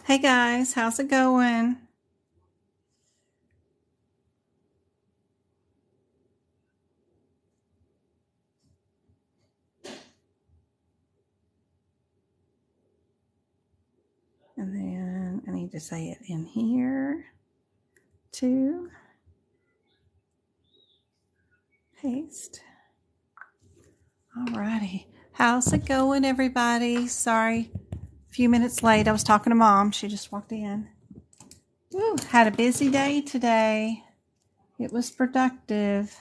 Hey guys, how's it going? And then I need to say it in here too. Paste. Alrighty. How's it going, everybody? Sorry, a few minutes late. I was talking to Mom. She just walked in. Woo, had a busy day today. It was productive.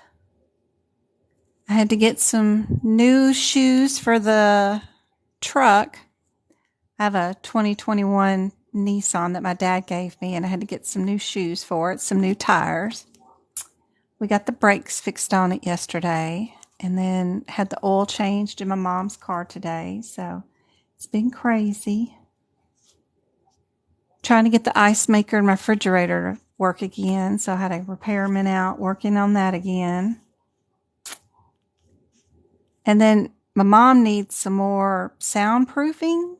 I had to get some new shoes for the truck. I have a 2021 Nissan that my dad gave me, and I had to get some new shoes for it, some new tires. We got the brakes fixed on it yesterday, and then had the oil changed in my mom's car today. So it's been crazy. Trying to get the ice maker in my refrigerator to work again. So I had a repairman out working on that again. And then my mom needs some more soundproofing.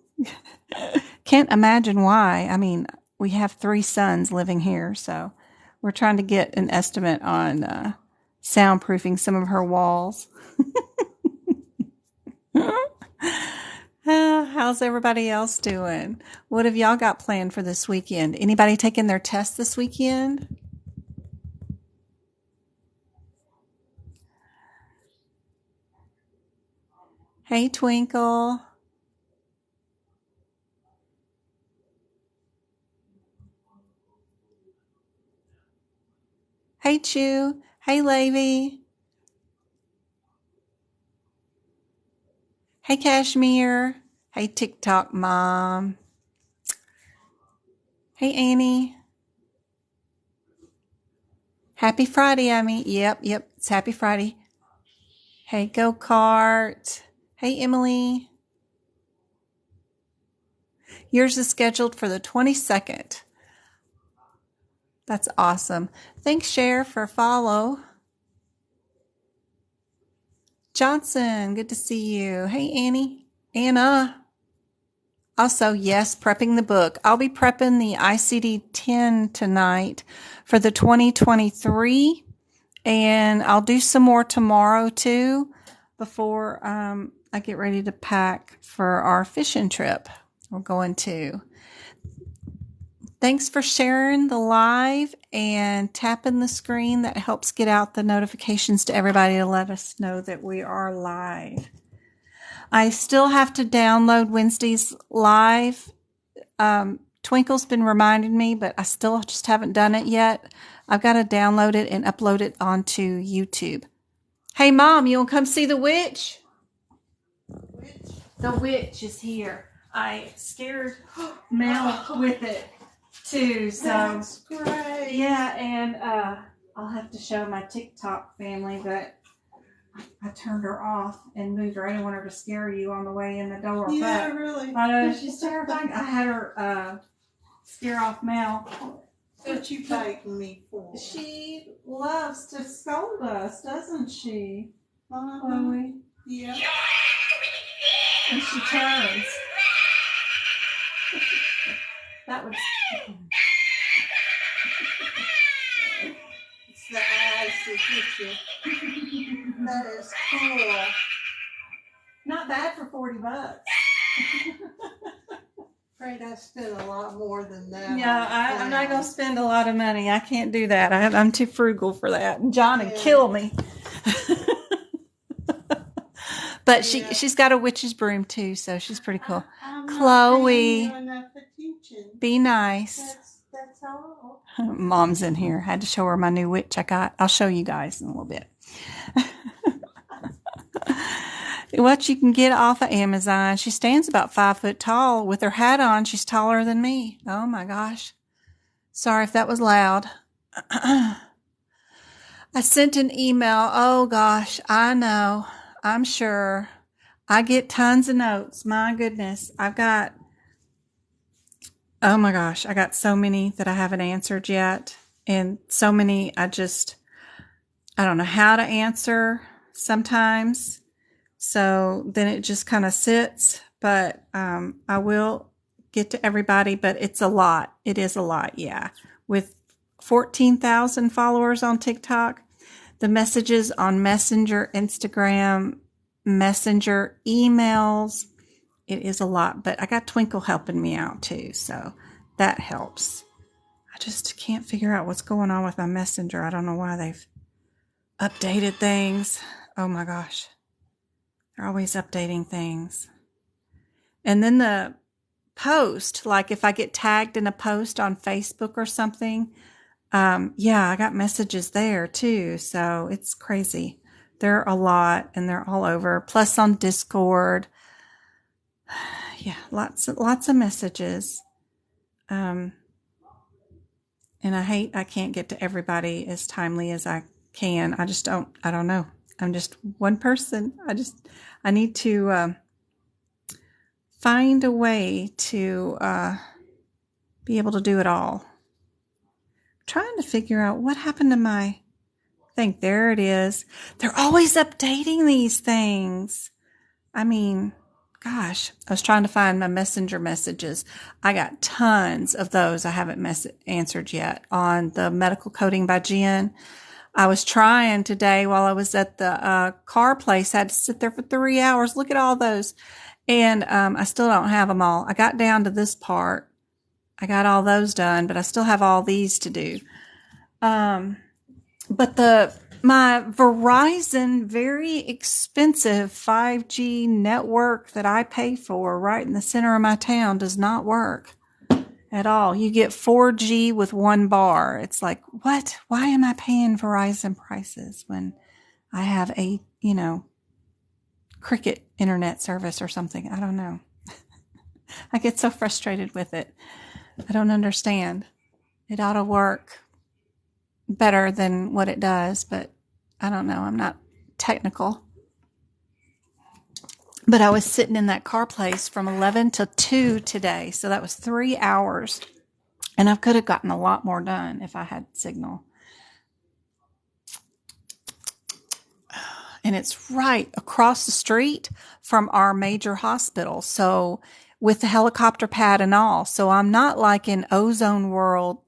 Can't imagine why. I mean, we have 3 sons living here, so we're trying to get an estimate on soundproofing some of her walls. How's everybody else doing? What have y'all got planned for this weekend? Anybody taking their test this weekend? Hey, Twinkle. Hey, Chew. Hey, Lavy. Hey, Cashmere. Hey, TikTok Mom. Hey, Annie. Happy Friday, Amy. Yep, it's Happy Friday. Hey, Go Kart. Hey, Emily. Yours is scheduled for the 22nd. That's awesome. Thanks, Cher, for a follow. Johnson, good to see you. Hey, Annie. Anna. Also, yes, prepping the book. I'll be prepping the ICD-10 tonight for the 2023, and I'll do some more tomorrow too before I get ready to pack for our fishing trip we're going to. Thanks for sharing the live and tapping the screen. That helps get out the notifications to everybody to let us know that we are live. I still have to download Wednesday's live. Twinkle's been reminding me, but I still just haven't done it yet. I've got to download it and upload it onto YouTube. Hey, Mom, you want to come see the witch? The witch is here. I scared Mel with it too. So that's great. Yeah, and I'll have to show my TikTok family that I turned her off and moved her. I didn't want her to scare you on the way in the door. Yeah, but really. I know she's terrifying. I had her scare off Mel. What you fighting me for? She loves to scold us, doesn't she, Chloe? Yeah. And she turns. That was. It's the eyes that get you. That is cool. Not bad for $40. Afraid I spent a lot more than that. Yeah, I'm not going to spend a lot of money. I can't do that. I'm too frugal for that. John would kill me. But she's got a witch's broom too, so she's pretty cool. Chloe, be nice. That's all. Mom's in here. I had to show her my new witch I got. I'll show you guys in a little bit. What you can get off of Amazon. She stands about 5 foot tall. With her hat on, she's taller than me. Oh my gosh. Sorry if that was loud. I sent an email. Oh gosh, I know. I'm sure. I get tons of notes. My goodness. Oh my gosh, I got so many that I haven't answered yet. And so many I don't know how to answer sometimes. So then it just kind of sits. But I will get to everybody, but it's a lot. It is a lot, yeah. With 14,000 followers on TikTok, the messages on Messenger, Instagram, Messenger, emails, it is a lot. But I got Twinkle helping me out too, so that helps. I just can't figure out what's going on with my Messenger. I don't know why they've updated things. Oh my gosh. They're always updating things. And then the post, like if I get tagged in a post on Facebook or something, yeah, I got messages there too. So it's crazy. They're a lot and they're all over. Plus on Discord. Yeah, lots of messages. And I can't get to everybody as timely as I can. I don't know. I'm just one person. I need to find a way to be able to do it all. I'm trying to figure out what happened to my thing. There it is. They're always updating these things. I mean, gosh, I was trying to find my Messenger messages. I got tons of those I haven't answered yet on the medical coding by Jen. I was trying today while I was at the car place. I had to sit there for 3 hours. Look at all those. And I still don't have them all. I got down to this part. I got all those done, but I still have all these to do. But my Verizon very expensive 5G network that I pay for right in the center of my town does not work at all. You get 4G with 1 bar. It's like, what? Why am I paying Verizon prices when I have a, Cricket internet service or something? I don't know. I get so frustrated with it. I don't understand. It ought to work better than what it does, but I don't know. I'm not technical. But I was sitting in that car place from 11 to 2 today, so that was 3 hours. And I could have gotten a lot more done if I had signal. And it's right across the street from our major hospital. So with the helicopter pad and all. So I'm not like in ozone world,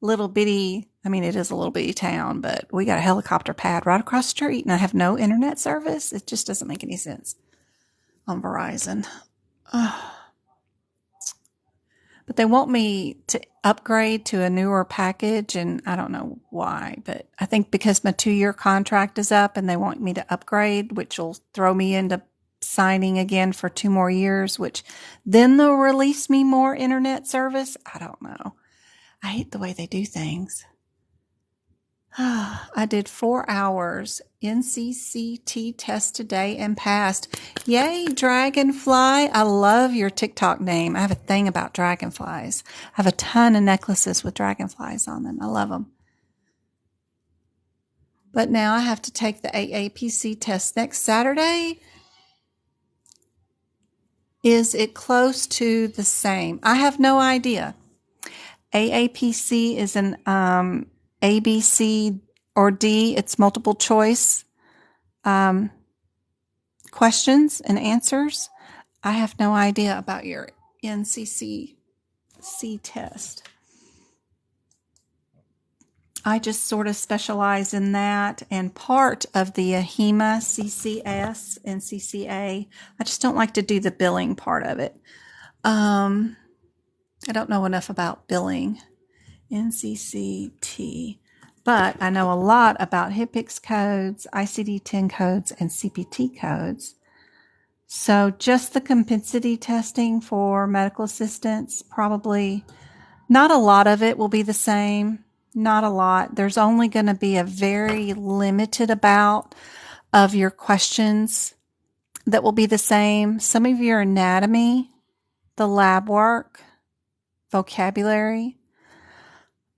little bitty. I mean, it is a little bitty town, but we got a helicopter pad right across the street and I have no internet service. It just doesn't make any sense on Verizon. But they want me to upgrade to a newer package, and I don't know why, but I think because my 2-year contract is up and they want me to upgrade, which will throw me into signing again for 2 more years, which then they'll release me more internet service. I don't know. I hate the way they do things. I did 4 hours NCCT test today and passed. Yay, Dragonfly. I love your TikTok name. I have a thing about dragonflies. I have a ton of necklaces with dragonflies on them. I love them. But now I have to take the aapc test next Saturday. Is it close to the same? I have no idea. AAPC is an A, B, C, or D. It's multiple choice questions and answers. I have no idea about your NCCC test. I just sort of specialize in that and part of the AHEMA, CCS, and CCA. I just don't like to do the billing part of it. I don't know enough about billing. NCCT. But I know a lot about HIPAA codes, ICD-10 codes, and CPT codes. So just the compensity testing for medical assistants, probably not a lot of it will be the same. Not a lot. There's only going to be a very limited amount of your questions that will be the same. Some of your anatomy, the lab work, vocabulary,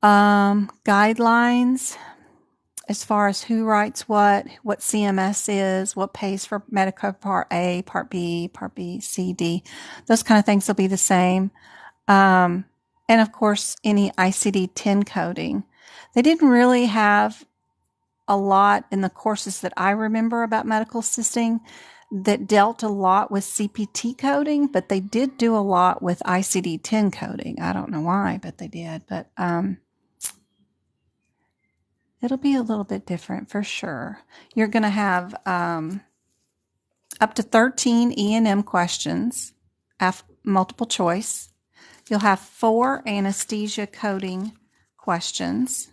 guidelines as far as who writes what CMS is, what pays for Medicare Part A, Part B, C, D. Those kind of things will be the same. And of course, any ICD-10 coding. They didn't really have a lot in the courses that I remember about medical assisting. that dealt a lot with CPT coding, but they did do a lot with ICD-10 coding. I don't know why, but they did. But it'll be a little bit different for sure. You're going to have up to 13 E&M questions, multiple choice. You'll have 4 anesthesia coding questions.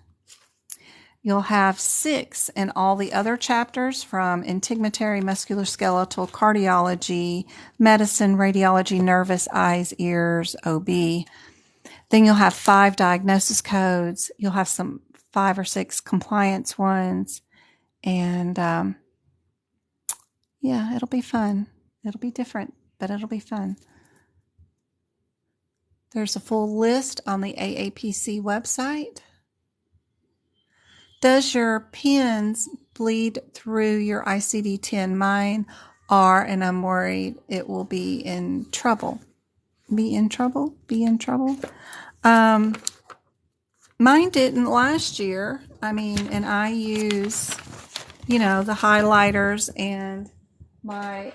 You'll have 6 in all the other chapters from integumentary, musculoskeletal, cardiology, medicine, radiology, nervous, eyes, ears, OB. Then you'll have 5 diagnosis codes. You'll have some 5 or 6 compliance ones. And yeah, it'll be fun. It'll be different, but it'll be fun. There's a full list on the AAPC website. Does your pins bleed through your ICD-10? Mine are, and I'm worried it will be in trouble. Be in trouble? Mine didn't last year. I mean, and I use, the highlighters and my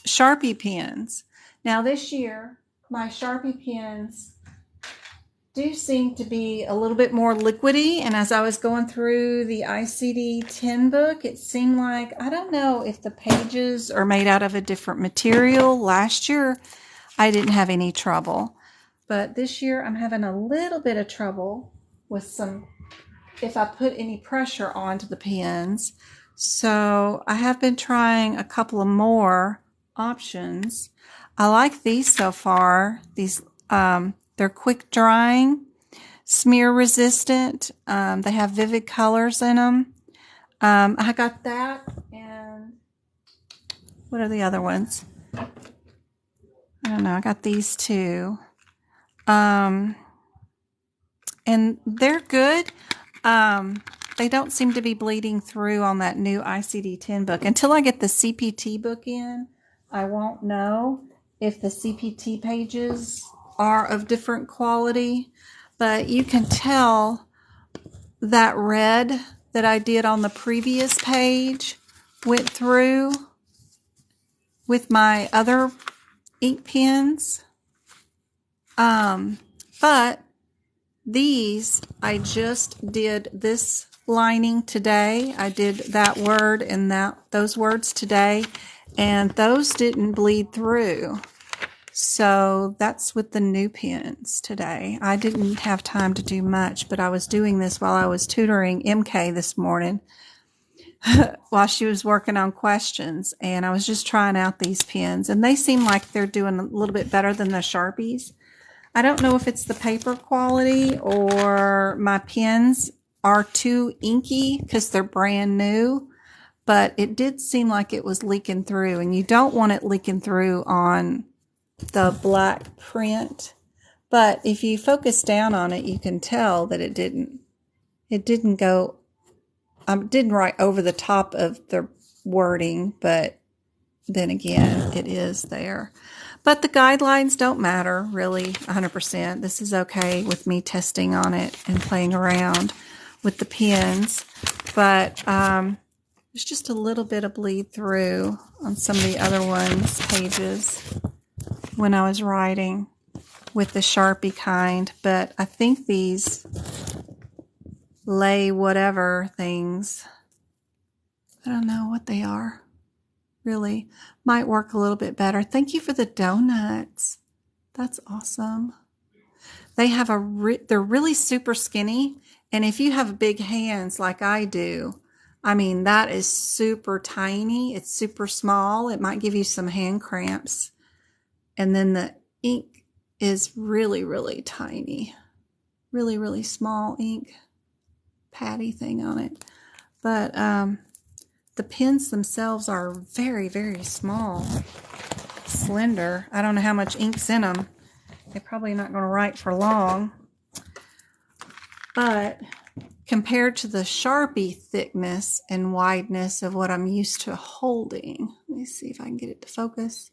Sharpie pens. Now this year, my Sharpie pens do seem to be a little bit more liquidy, and as I was going through the ICD-10 book, it seemed like, I don't know if the pages are made out of a different material. Last year, I didn't have any trouble, but this year I'm having a little bit of trouble with if I put any pressure onto the pens. So I have been trying a couple of more options. I like these so far. These, they're quick drying, smear resistant. They have vivid colors in them. I got that, and what are the other ones? I don't know. I got these two. And they're good. They don't seem to be bleeding through on that new ICD-10 book. Until I get the CPT book in, I won't know if the CPT pages are of different quality, but you can tell that red that I did on the previous page went through with my other ink pens. But these, I just did this lining today. I did that word and those words today, and those didn't bleed through. So that's with the new pens today. I didn't have time to do much, but I was doing this while I was tutoring MK this morning while she was working on questions, and I was just trying out these pens, and they seem like they're doing a little bit better than the Sharpies. I don't know if it's the paper quality or my pens are too inky because they're brand new, but it did seem like it was leaking through, and you don't want it leaking through on the black print. But if you focus down on it, you can tell that it didn't go, didn't write over the top of the wording, but then again, it is there. But the guidelines don't matter, really, 100%. This is okay with me testing on it and playing around with the pens. But there's just a little bit of bleed through on some of the other ones' pages when I was writing with the Sharpie kind. But I think these lay whatever things, I don't know what they are, really, might work a little bit better. Thank you for the donuts. That's awesome. They have they're really super skinny, and if you have big hands like I do, I mean, that is super tiny. It's super small. It might give you some hand cramps. And then the ink is really, really tiny. Really, really small ink patty thing on it. But the pens themselves are very, very small, slender. I don't know how much ink's in them. They're probably not going to write for long. But compared to the Sharpie thickness and wideness of what I'm used to holding, let me see if I can get it to focus.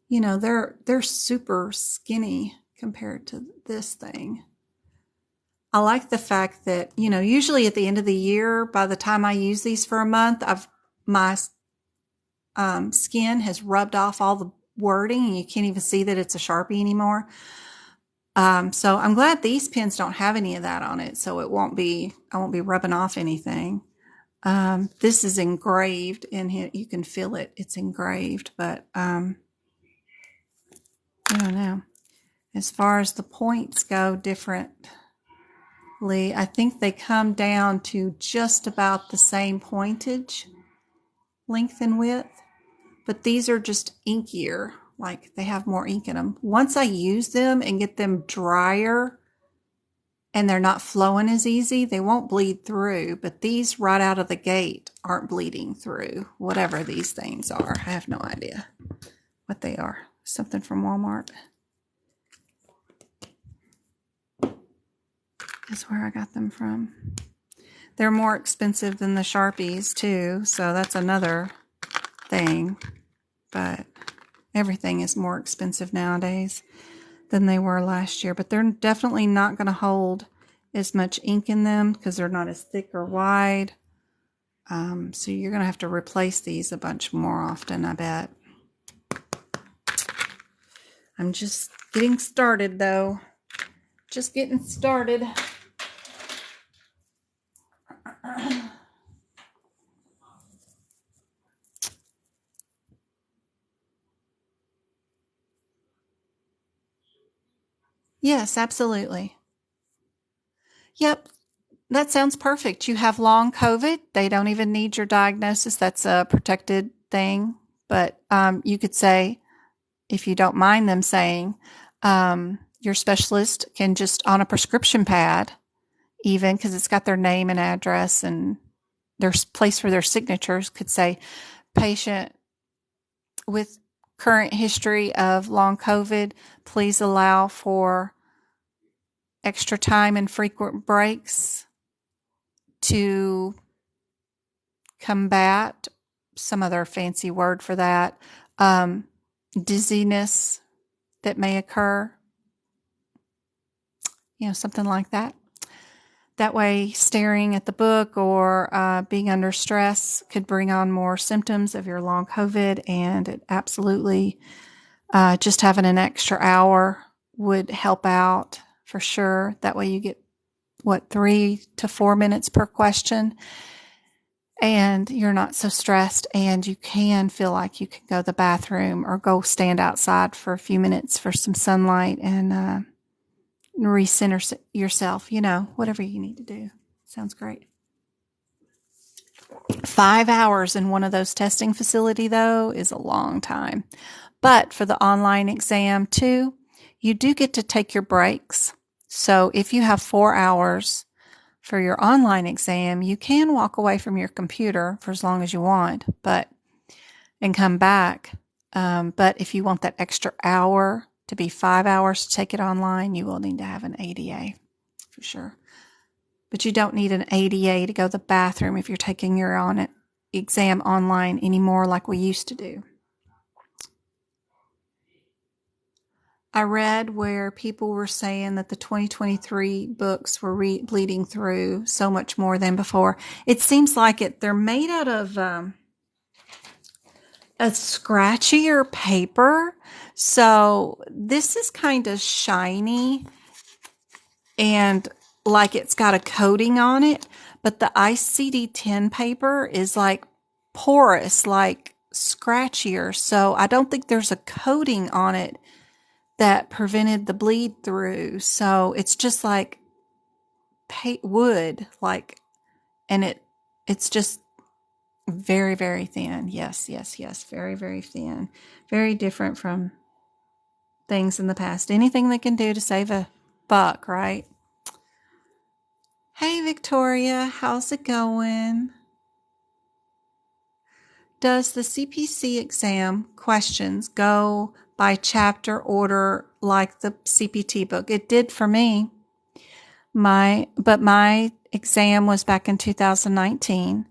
They're super skinny compared to this thing. I like the fact that, usually at the end of the year, by the time I use these for a month, my skin has rubbed off all the wording and you can't even see that it's a Sharpie anymore. So I'm glad these pens don't have any of that on it, so I won't be rubbing off anything. This is engraved in here. You can feel it. It's engraved, but I don't know. As far as the points go differently, I think they come down to just about the same pointage, length and width, but these are just inkier. Like they have more ink in them. Once I use them and get them drier and they're not flowing as easy, they won't bleed through, but these right out of the gate aren't bleeding through, whatever these things are. I have no idea what they are. Something from Walmart. That's where I got them from. They're more expensive than the Sharpies too, so that's another thing, but everything is more expensive nowadays than they were last year, but they're definitely not going to hold as much ink in them because they're not as thick or wide. So you're going to have to replace these a bunch more often, I bet. I'm just getting started though. Just getting started. Yes, absolutely. Yep, that sounds perfect. You have long COVID. They don't even need your diagnosis. That's a protected thing. But you could say, if you don't mind them saying, your specialist can just on a prescription pad, even because it's got their name and address and their place for their signatures, could say, patient with current history of long COVID, please allow for extra time and frequent breaks to combat some other fancy word for that, dizziness that may occur, something like that. That way, staring at the book or being under stress could bring on more symptoms of your long COVID, and it absolutely just having an extra hour would help out for sure. That way you get, 3 to 4 minutes per question, and you're not so stressed, and you can feel like you can go to the bathroom or go stand outside for a few minutes for some sunlight and recenter yourself, whatever you need to do. Sounds great. 5 hours in one of those testing facility, though, is a long time. But for the online exam, too, you do get to take your breaks. So if you have 4 hours for your online exam, you can walk away from your computer for as long as you want, and come back. But if you want that extra hour to be 5 hours to take it online, you will need to have an ADA for sure. But you don't need an ADA to go to the bathroom if you're taking your exam online anymore like we used to do. I read where people were saying that the 2023 books were bleeding through so much more than before. It seems like they're made out of a scratchier paper. So this is kind of shiny and like it's got a coating on it. But the ICD-10 paper is like porous, like scratchier. So I don't think there's a coating on it that prevented the bleed through. So it's just like wood, and it's just very, very thin. Yes. Very, very thin. Very different from things in the past. Anything they can do to save a buck, right? Hey, Victoria, how's it going? Does the CPC exam questions go by chapter order like the CPT book? It did for me. But my exam was back in 2019.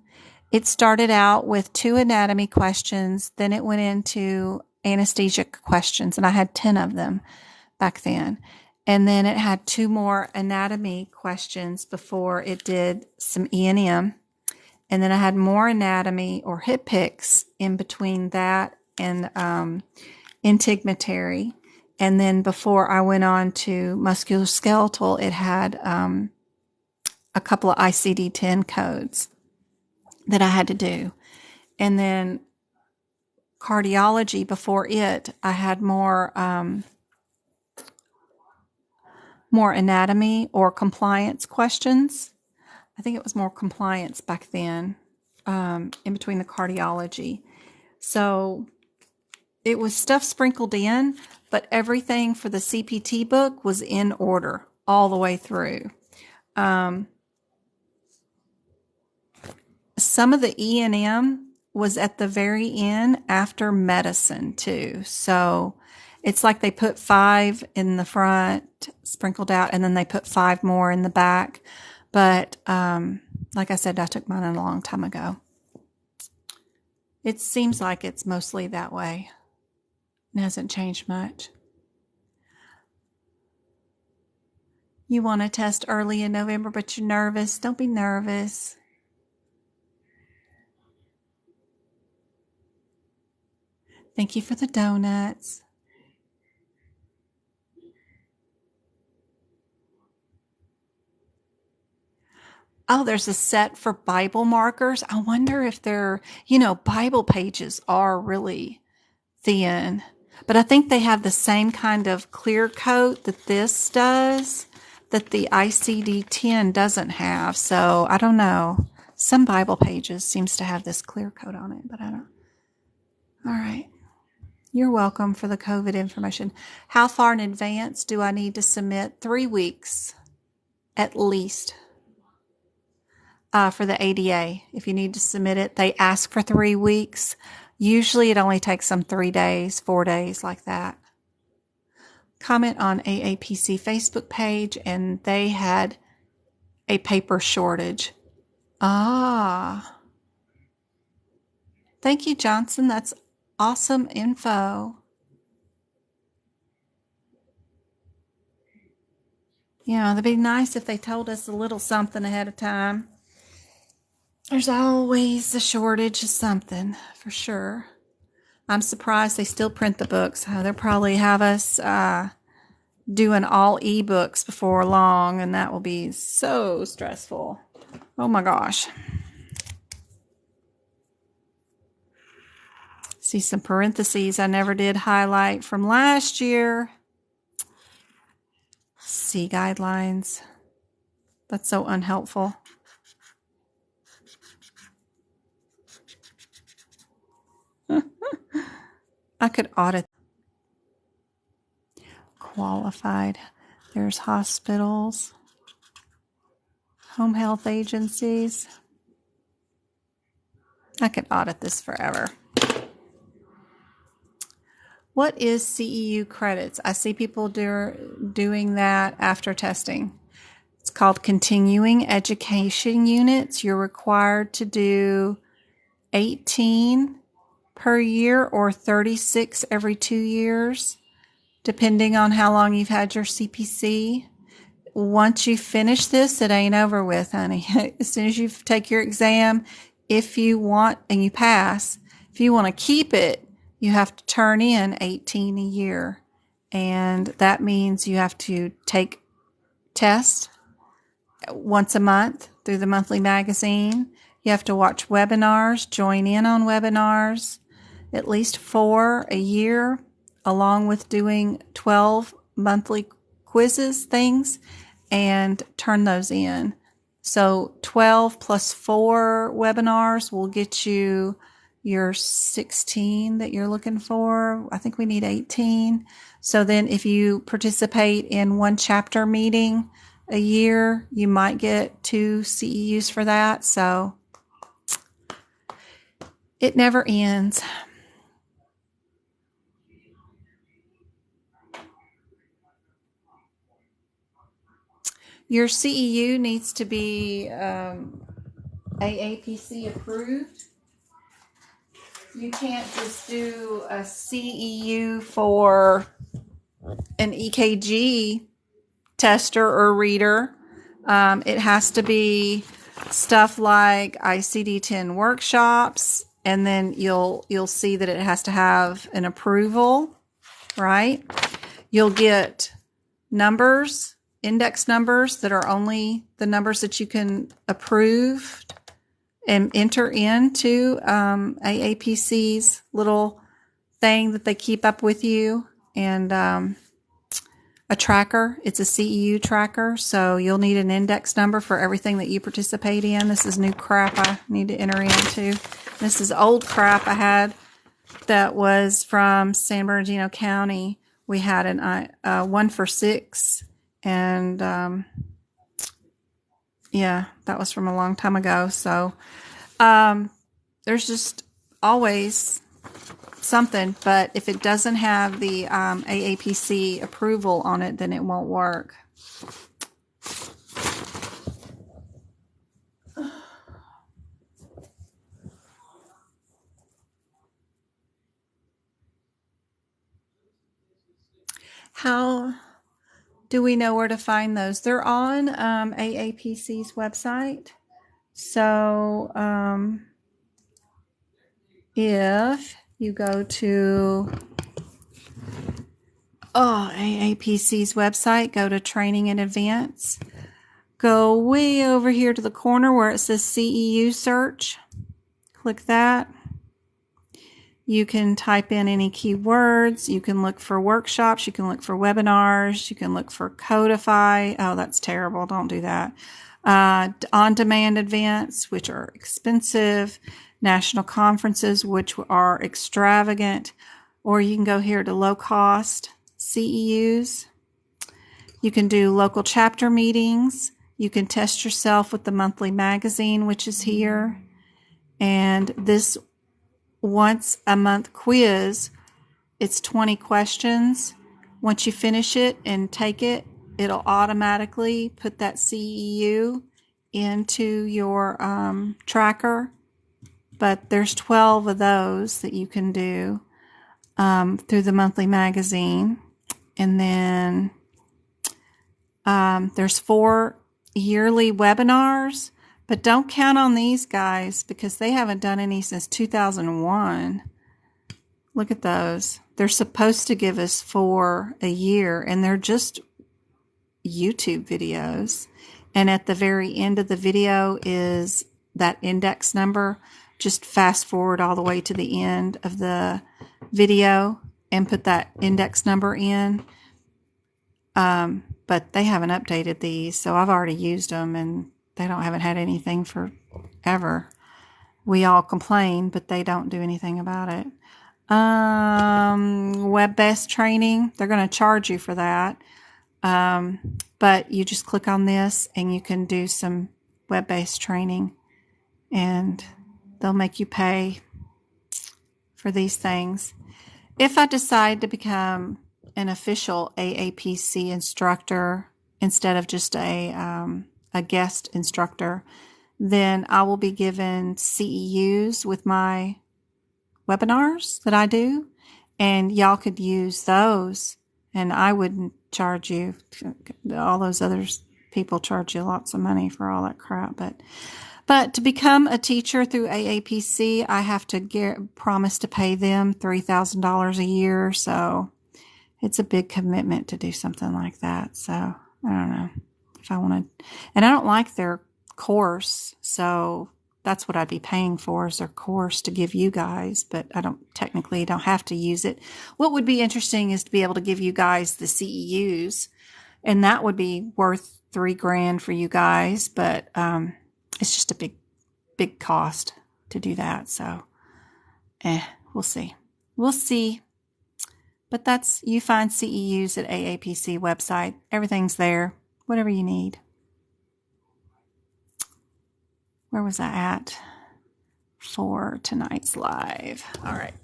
It started out with 2 anatomy questions, then it went into anesthesia questions, and I had 10 of them back then. And then it had 2 more anatomy questions before it did some E&M. And then I had more anatomy or hip picks in between that and integumentary. And then before I went on to musculoskeletal, it had a couple of ICD-10 codes that I had to do. And then cardiology, before it, I had more anatomy or compliance questions. I think it was more compliance back then, in between the cardiology. So it was stuff sprinkled in, but everything for the CPT book was in order all the way through. Some of the E&M was at the very end after medicine too. So it's like they put 5 in the front, sprinkled out, and then they put 5 more in the back. But like I said, I took mine a long time ago. It seems like it's mostly that way. It hasn't changed much. You want to test early in November, but you're nervous. Don't be nervous. Thank you for the donuts. Oh, there's a set for Bible markers. I wonder if they're, Bible pages are really thin, but I think they have the same kind of clear coat that this does, that the ICD-10 doesn't have. So I don't know. Some Bible pages seems to have this clear coat on it, but I don't. All right. You're welcome for the COVID information. How far in advance do I need to submit? 3 weeks at least. For the ADA. If you need to submit it, they ask for 3 weeks. Usually it only takes them 3 days, 4 days, like that. Comment on AAPC Facebook page, and they had a paper shortage. Ah. Thank you, Johnson. That's awesome info. It'd be nice if they told us a little something ahead of time. There's always a shortage of something, for sure. I'm surprised they still print the books. They'll probably have us doing all ebooks before long, and that will be so stressful. Oh my gosh. See some parentheses I never did highlight from last year. See guidelines. That's so unhelpful. I could audit. Qualified. There's hospitals, home health agencies. I could audit this forever. What is CEU credits? I see people doing that after testing. It's called continuing education units. You're required to do 18 per year or 36 every 2 years, depending on how long you've had your CPC. Once you finish this, it ain't over with, honey. As soon as you take your exam, if you want, and you pass, if you want to keep it, you have to turn in 18 a year. And that means you have to take tests once a month through the monthly magazine. You have to watch webinars, join in on webinars, at least 4 a year, along with doing 12 monthly quizzes, things, and turn those in. So 12 plus 4 webinars will get you your 16 that you're looking for. I think we need 18. So then if you participate in 1 chapter meeting a year, you might get 2 CEUs for that. So it never ends. Your CEU needs to be AAPC approved. You can't just do a CEU for an EKG tester or reader. It has to be stuff like ICD-10 workshops, and then you'll see that it has to have an approval, right? You'll get numbers, index numbers that are only the numbers that you can approve and enter into AAPC's little thing that they keep up with you, and a tracker. It's a CEU tracker, so you'll need an index number for everything that you participate in. This is new crap I need to enter into. This is old crap I had that was from San Bernardino County. We had an 1 for 6, and yeah, that was from a long time ago. So there's just always something, but if it doesn't have the AAPC approval on it, then it won't work. How do we know where to find those? They're on AAPC's website. So if you go to AAPC's website, go to Training and Events, go way over here to the corner where it says CEU search. Click that. You can type in any keywords. You can look for workshops. You can look for webinars. You can look for Codify. Oh, that's terrible. Don't do that. On-demand events, which are expensive. National conferences, which are extravagant. Or you can go here to low-cost CEUs. You can do local chapter meetings. You can test yourself with the monthly magazine, which is here. And this once a month quiz, it's 20 questions. Once you finish it and take it, it'll automatically put that CEU into your tracker. But there's 12 of those that you can do through the monthly magazine. And then there's 4 yearly webinars. But don't count on these guys because they haven't done any since 2001. Look at those. They're supposed to give us 4 a year, and they're just YouTube videos. And at the very end of the video is that index number. Just fast forward all the way to the end of the video and put that index number in. But they haven't updated these, so I've already used them, and they haven't had anything forever. We all complain, but they don't do anything about it. Web-based training, they're going to charge you for that. But you just click on this and you can do some web-based training, and they'll make you pay for these things. If I decide to become an official AAPC instructor instead of just a guest instructor, then I will be given CEUs with my webinars that I do, and y'all could use those, and I wouldn't charge you. All those other people charge you lots of money for all that crap, but to become a teacher through AAPC, I have to promise to pay them $3,000 a year, so it's a big commitment to do something like that. So I don't know if I want to, and I don't like their course, so that's what I'd be paying for, is their course to give you guys, but I don't have to use it. What would be interesting is to be able to give you guys the CEUs, and that would be worth $3,000 for you guys, but it's just a big cost to do that. So we'll see. But you find CEUs at AAPC website. Everything's there. Whatever you need. Where was I at for tonight's live? All right.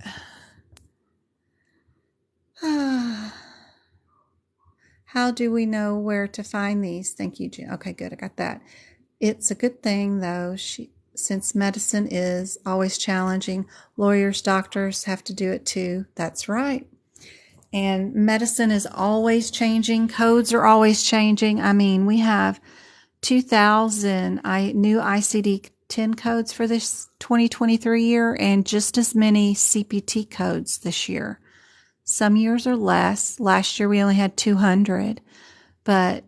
How do we know where to find these? Thank you, Jim. Okay, good. I got that. It's a good thing, though, since medicine is always challenging. Lawyers, doctors have to do it too. That's right. And medicine is always changing. Codes are always changing. I mean, we have 2,000 new ICD-10 codes for this 2023 year and just as many CPT codes this year. Some years are less. Last year we only had 200. But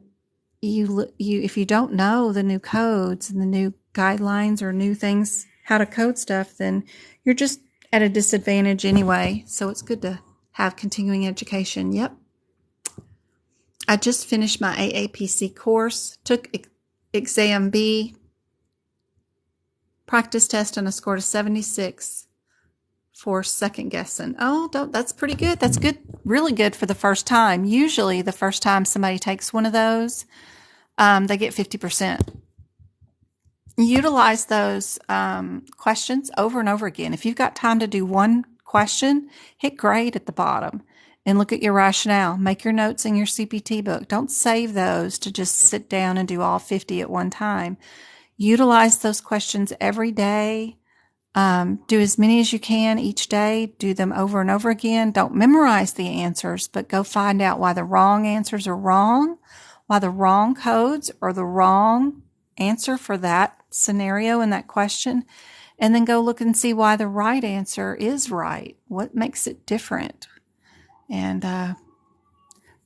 if you don't know the new codes and the new guidelines or new things, how to code stuff, then you're just at a disadvantage anyway. So it's good to have continuing education. Yep. I just finished my aapc course, took exam B, practice test, and I scored a 76 for second guessing. Oh, that's pretty good. That's good, really good for the first time. Usually the first time somebody takes one of those, they get 50%. Utilize those questions over and over again. If you've got time to do one question, hit grade at the bottom and look at your rationale. Make your notes in your CPT book. Don't save those to just sit down and do all 50 at one time. Utilize those questions every day. Do as many as you can each day. Do them over and over again. Don't memorize the answers, but go find out why the wrong answers are wrong, why the wrong codes are the wrong answer for that scenario and that question, and then go look and see why the right answer is right. What makes it different? And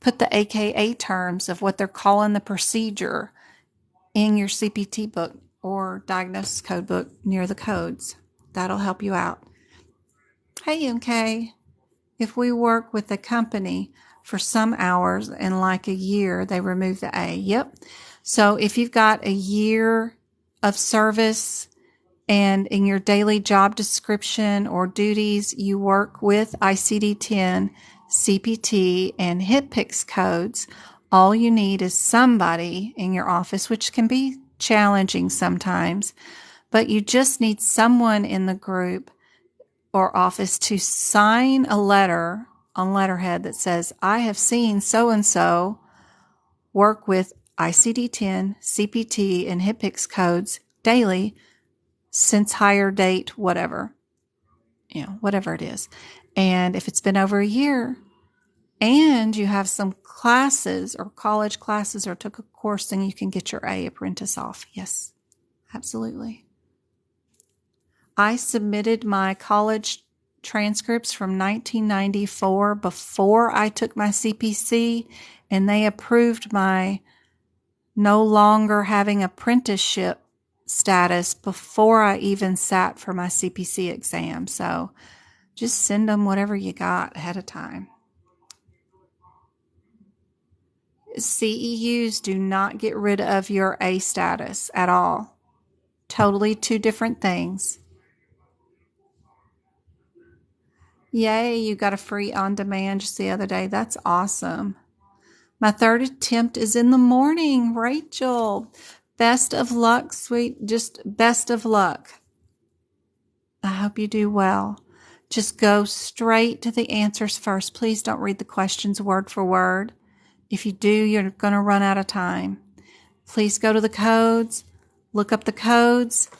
put the AKA terms of what they're calling the procedure in your CPT book or diagnosis code book near the codes. That'll help you out. Hey, MK, if we work with a company for some hours and like a year, they remove the A. Yep. So if you've got a year of service and in your daily job description or duties, you work with ICD-10, CPT, and HCPCS codes, all you need is somebody in your office, which can be challenging sometimes, but you just need someone in the group or office to sign a letter on letterhead that says, I have seen so-and-so work with ICD-10, CPT, and HCPCS codes daily since hire date, whatever, whatever it is. And if it's been over a year and you have some classes or college classes or took a course, then you can get your A apprentice off. Yes, absolutely. I submitted my college transcripts from 1994 before I took my CPC, and they approved my no longer having apprenticeship status before I even sat for my CPC exam. So just send them whatever you got ahead of time. CEUs do not get rid of your A status at all. Totally two different things. Yay, you got a free on-demand just the other day. That's awesome. My third attempt is in the morning, Rachel. Best of luck, sweet. Just best of luck. I hope you do well. Just go straight to the answers first. Please don't read the questions word for word. If you do, you're going to run out of time. Please go to the codes, look up the codes,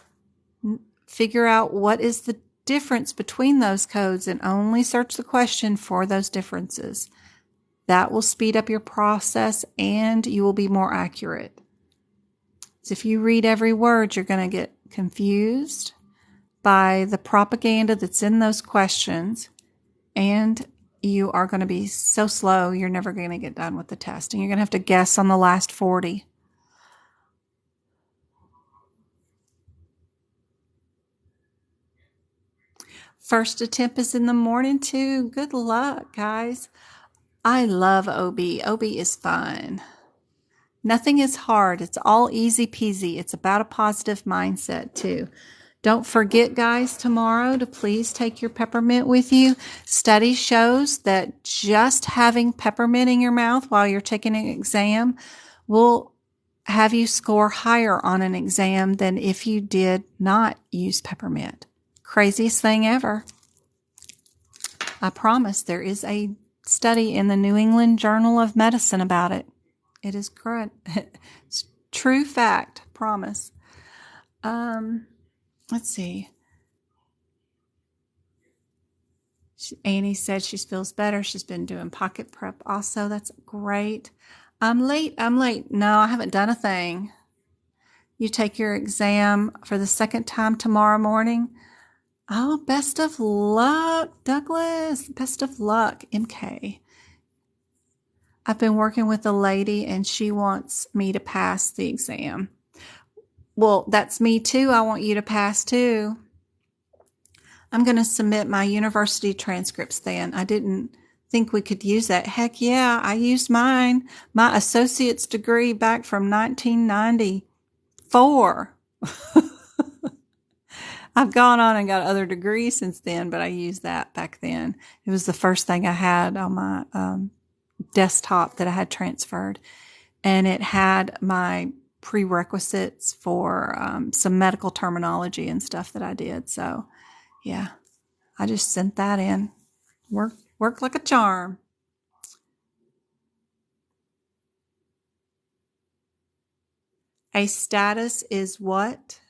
figure out what is the difference between those codes, and only search the question for those differences. That will speed up your process and you will be more accurate. So if you read every word, you're going to get confused by the propaganda that's in those questions, and you are going to be so slow, you're never going to get done with the test, and you're going to have to guess on the last 40. First attempt is in the morning too. Good luck, guys. I love OB. OB is fun. Nothing is hard. It's all easy peasy. It's about a positive mindset too. Don't forget, guys, tomorrow to please take your peppermint with you. Study shows that just having peppermint in your mouth while you're taking an exam will have you score higher on an exam than if you did not use peppermint. Craziest thing ever. I promise there is a study in the New England Journal of Medicine about it. It is correct. It's true fact. Promise. Let's see. Annie said she feels better. She's been doing pocket prep also. That's great. I'm late. No, I haven't done a thing. You take your exam for the second time tomorrow morning. Oh, best of luck, Douglas. Best of luck, MK. I've been working with a lady and she wants me to pass the exam. Well, that's me too. I want you to pass too. I'm going to submit my university transcripts then. I didn't think we could use that. Heck yeah, I used mine. My associate's degree back from 1994. I've gone on and got other degrees since then, but I used that back then. It was the first thing I had on my desktop that I had transferred. And it had my prerequisites for some medical terminology and stuff that I did. So, yeah, I just sent that in. Work like a charm. A status is what?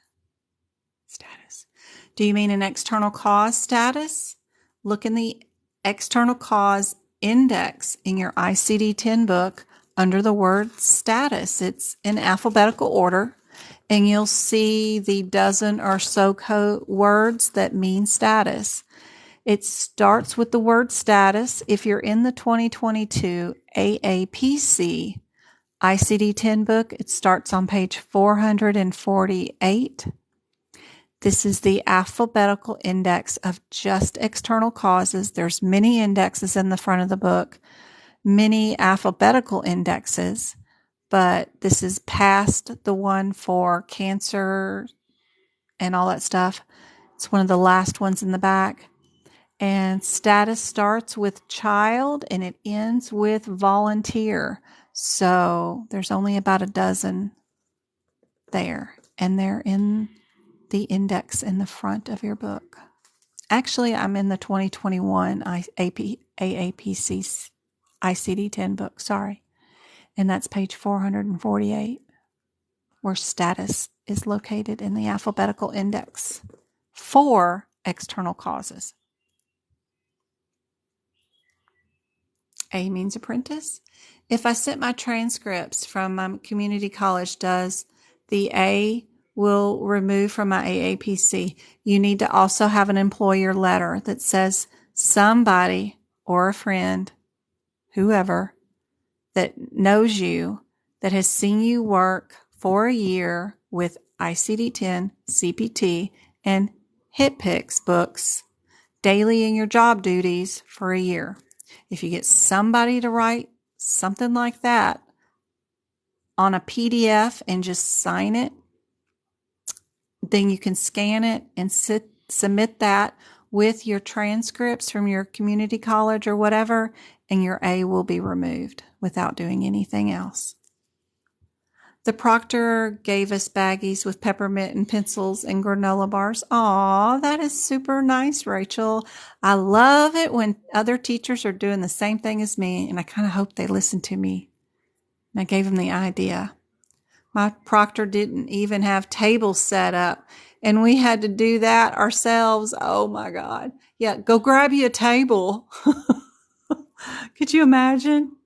Status. Do you mean an external cause status? Look in the external cause index in your ICD-10 book under the word status. It's in alphabetical order, and you'll see the dozen or so words that mean status. It starts with the word status. If you're in the 2022 aapc ICD-10 book, it starts on page 448. This is the alphabetical index of just external causes. There's many indexes in the front of the book, many alphabetical indexes, but this is past the one for cancer and all that stuff. It's one of the last ones in the back. And status starts with child and it ends with volunteer. So there's only about a dozen there, and they're in the index in the front of your book. Actually, I'm in the 2021 aapc ICD-10 book, sorry. And that's page 448, where status is located in the alphabetical index for external causes. A means apprentice. If I sent my transcripts from my community college, does the A will remove from my AAPC? You need to also have an employer letter that says somebody or a friend, whoever, that knows you, that has seen you work for a year with ICD-10, CPT, and HitPix books daily in your job duties for a year. If you get somebody to write something like that on a PDF and just sign it, then you can scan it and submit that with your transcripts from your community college or whatever, and your A will be removed without doing anything else. The proctor gave us baggies with peppermint and pencils and granola bars. Aw, that is super nice, Rachel. I love it when other teachers are doing the same thing as me, and I kind of hope they listen to me. And I gave them the idea. My proctor didn't even have tables set up, and we had to do that ourselves. Oh, my God. Yeah, go grab you a table. Could you imagine?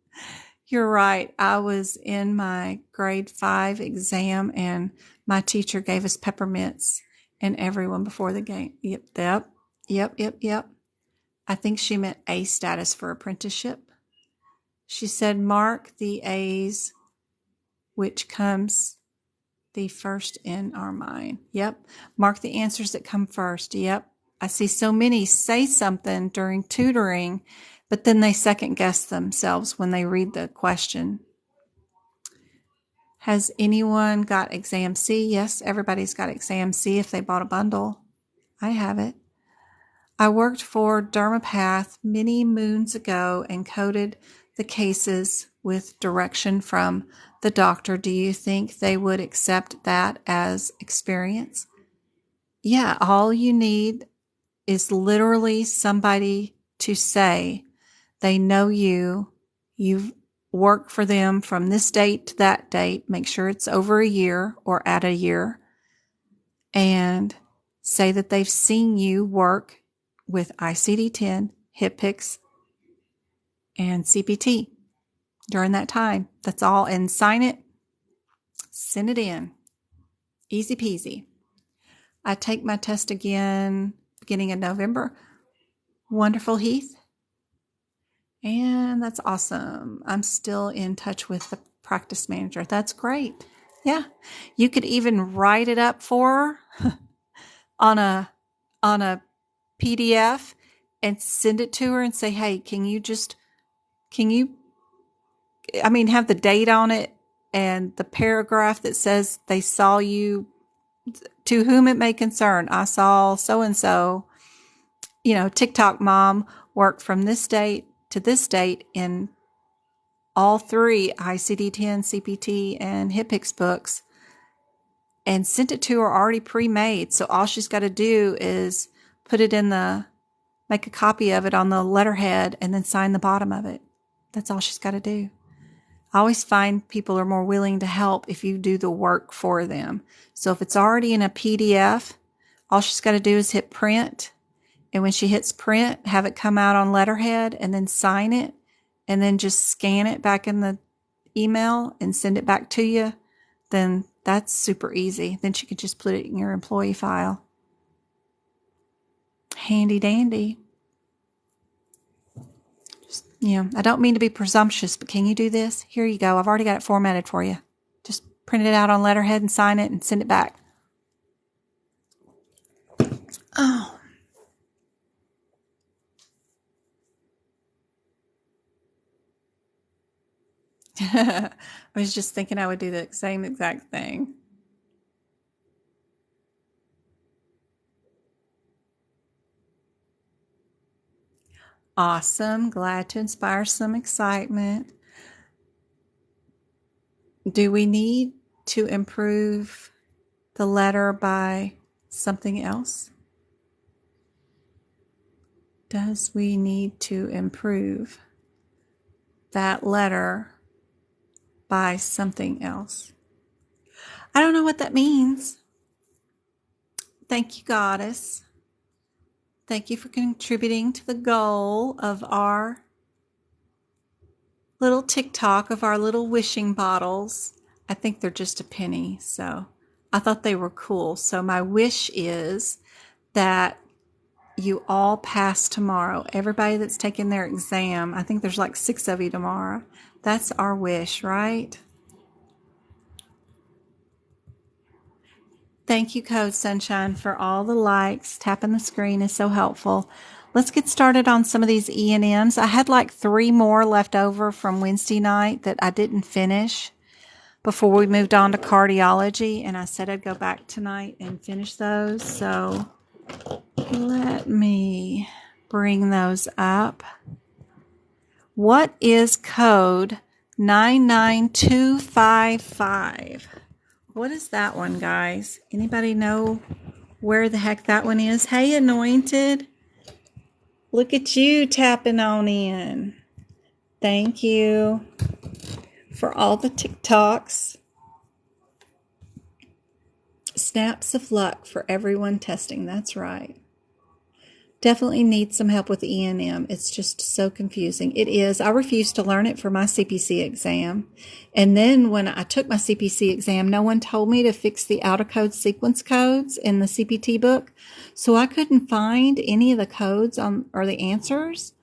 You're right. I was in my grade 5 exam and my teacher gave us peppermints and everyone before the game. Yep. I think she meant A status for apprenticeship. She said, mark the A's, which comes the first in our mind. Yep. Mark the answers that come first. Yep. I see so many say something during tutoring, but then they second guess themselves when they read the question. Has anyone got exam C? Yes, everybody's got exam C if they bought a bundle. I have it. I worked for Dermapath many moons ago and coded the cases with direction from the doctor. Do you think they would accept that as experience? Yeah, all you need is literally somebody to say they know you've worked for them from this date to that date, make sure it's over a year or at a year, and say that they've seen you work with ICD-10, HitPix, and CPT during that time. That's all. And sign it, send it in. Easy peasy. I take my test again beginning of November. Wonderful, Heath. And that's awesome. I'm still in touch with the practice manager. That's great. Yeah. You could even write it up for her on a PDF and send it to her and say, hey, can you have the date on it and the paragraph that says they saw you, to whom it may concern. I saw so-and-so, TikTok mom work from this date to this date in all three ICD-10, CPT, and HIPICS books, and sent it to her already pre-made. So all she's got to do is make a copy of it on the letterhead and then sign the bottom of it. That's all she's got to do. I always find people are more willing to help if you do the work for them. So if it's already in a PDF, all she's got to do is hit print. And when she hits print, have it come out on letterhead and then sign it and then just scan it back in the email and send it back to you. Then that's super easy. Then she could just put it in your employee file. Handy dandy. I don't mean to be presumptuous, but can you do this? Here you go. I've already got it formatted for you. Just print it out on letterhead and sign it and send it back. Oh. I was just thinking I would do the same exact thing. Awesome. Glad to inspire some excitement. Do we need to improve the letter by something else? Does we need to improve that letter by something else? I don't know what that means. Thank you, Goddess. Thank you for contributing to the goal of our little TikTok, of our little wishing bottles. I think they're just a penny, so I thought they were cool. So my wish is that you all pass tomorrow. Everybody that's taking their exam, I think there's like 6 of you tomorrow. That's our wish, right? Thank you, Code Sunshine, for all the likes. Tapping the screen is so helpful. Let's get started on some of these E&Ms. I had like 3 more left over from Wednesday night that I didn't finish before we moved on to cardiology, and I said I'd go back tonight and finish those. So let me bring those up. What is code 99255? What is that one, guys? Anybody know where the heck that one is? Hey, Anointed. Look at you tapping on in. Thank you for all the TikToks. Snaps of luck for everyone testing. That's right. Definitely need some help with E&M. It's just so confusing. It is. I refused to learn it for my CPC exam. And then when I took my CPC exam, no one told me to fix the out-of-code sequence codes in the CPT book. So I couldn't find any of the codes or the answers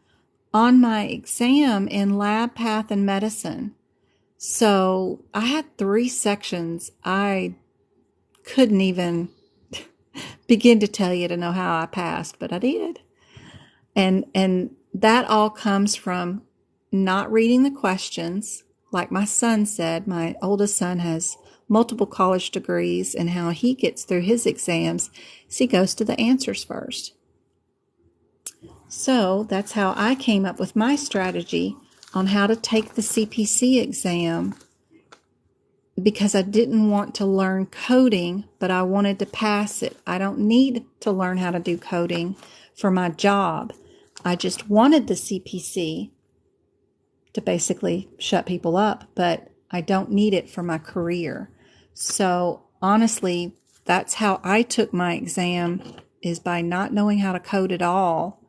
on my exam in lab, path, and medicine. So I had 3 sections. I couldn't even begin to tell you to know how I passed, but I did. And that all comes from not reading the questions. Like my son said, my oldest son has multiple college degrees, and how he gets through his exams is he goes to the answers first. So that's how I came up with my strategy on how to take the CPC exam, because I didn't want to learn coding, but I wanted to pass it. I don't need to learn how to do coding for my job. I just wanted the CPC to basically shut people up, but I don't need it for my career. So honestly, that's how I took my exam, is by not knowing how to code at all.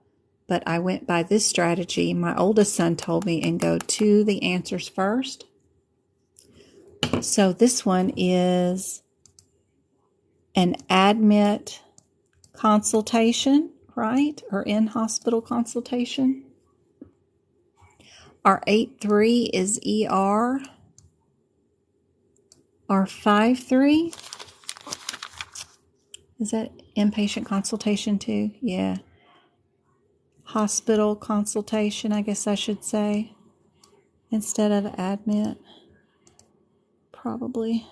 But I went by this strategy my oldest son told me, and go to the answers first. So this one is an admit consultation, right? Or in-hospital consultation. Our 8.3 is ER. Our 5.3, is that inpatient consultation too? Yeah. Hospital consultation, I guess I should say, instead of admit. Probably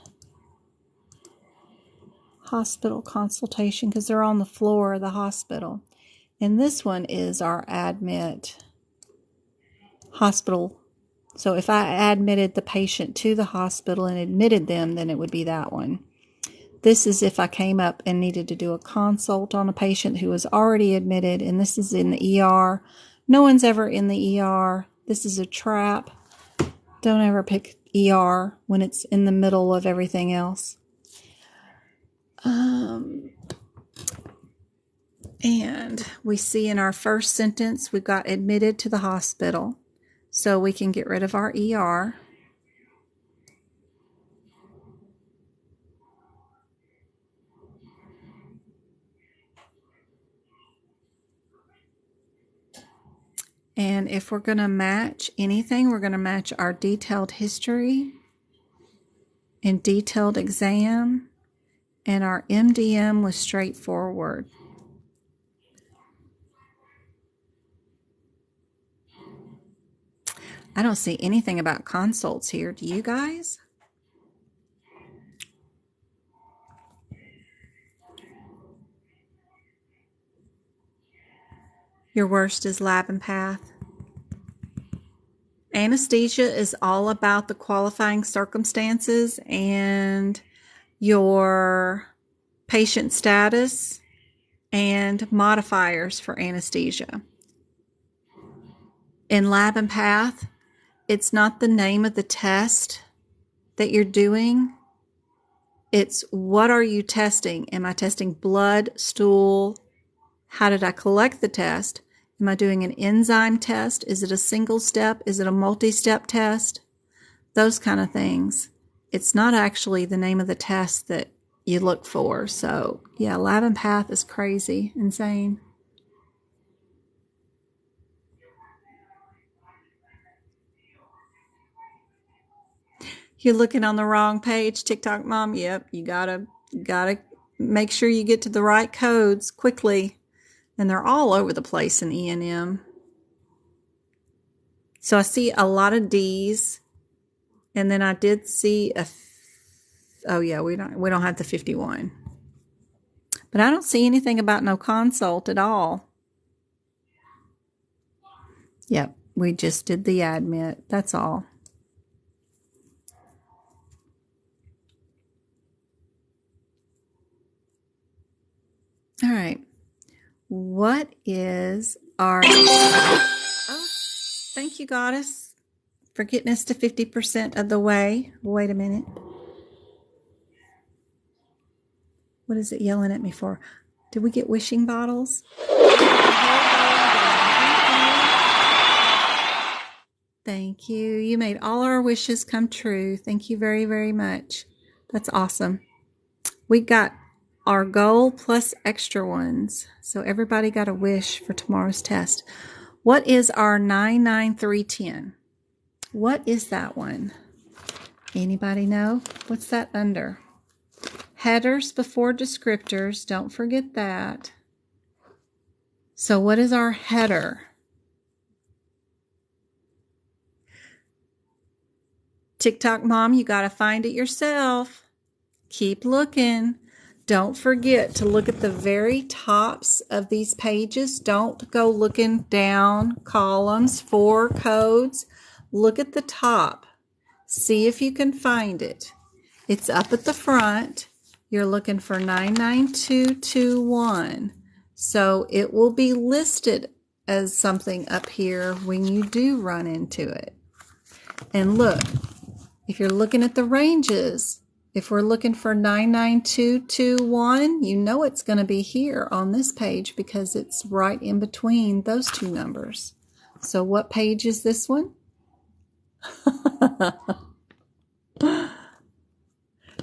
hospital consultation because they're on the floor of the hospital. And this one is our admit hospital. So if I admitted the patient to the hospital and admitted them, then it would be that one. This is if I came up and needed to do a consult on a patient who was already admitted, and this is in the ER. No one's ever in the ER. This is a trap. Don't ever pick ER when it's in the middle of everything else. And we see in our first sentence, we've got admitted to the hospital. So we can get rid of our ER. And if we're going to match anything, we're going to match our detailed history and detailed exam. And our MDM was straightforward. I don't see anything about consults here. Do you guys? Your worst is lab and path. Anesthesia is all about the qualifying circumstances and your patient status and modifiers for anesthesia. In lab and path, it's not the name of the test that you're doing. It's what are you testing? Am I testing blood, stool? How did I collect the test? Am I doing an enzyme test? Is it a single step? Is it a multi-step test? Those kind of things. It's not actually the name of the test that you look for. So, yeah, lab and path is crazy, insane. You're looking on the wrong page, TikTok Mom. Yep, you gotta make sure you get to the right codes quickly. And they're all over the place in E&M. So I see a lot of D's. And then I did see oh yeah, we don't have the 51. But I don't see anything about no consult at all. Yep, we just did the admit. That's all. All right. What is our... Oh, thank you, Goddess, for getting us to 50% of the way. Wait a minute. What is it yelling at me for? Did we get wishing bottles? Thank you. You made all our wishes come true. Thank you very, very much. That's awesome. We got our goal plus extra ones. So everybody got a wish for tomorrow's test. What is our 99310? What is that one? Anybody know? What's that under? Headers before descriptors. Don't forget that. So what is our header? TikTok Mom, you got to find it yourself. Keep looking. Don't forget to look at the very tops of these pages. Don't go looking down columns for codes. Look at the top. See if you can find it. It's up at the front. You're looking for 99221. So it will be listed as something up here when you do run into it. And look, if you're looking at the ranges, if we're looking for 99221, you know it's going to be here on this page because it's right in between those two numbers. So what page is this one?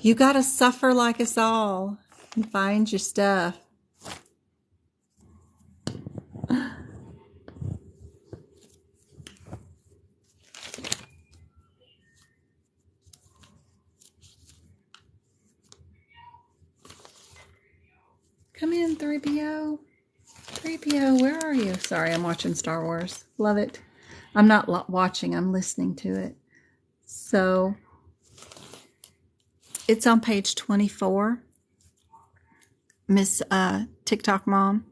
You got to suffer like us all. and find your stuff. Come in, 3PO. 3PO, where are you? Sorry, I'm watching Star Wars. Love it. I'm not watching, I'm listening to it. So, it's on page 24. Miss TikTok Mom.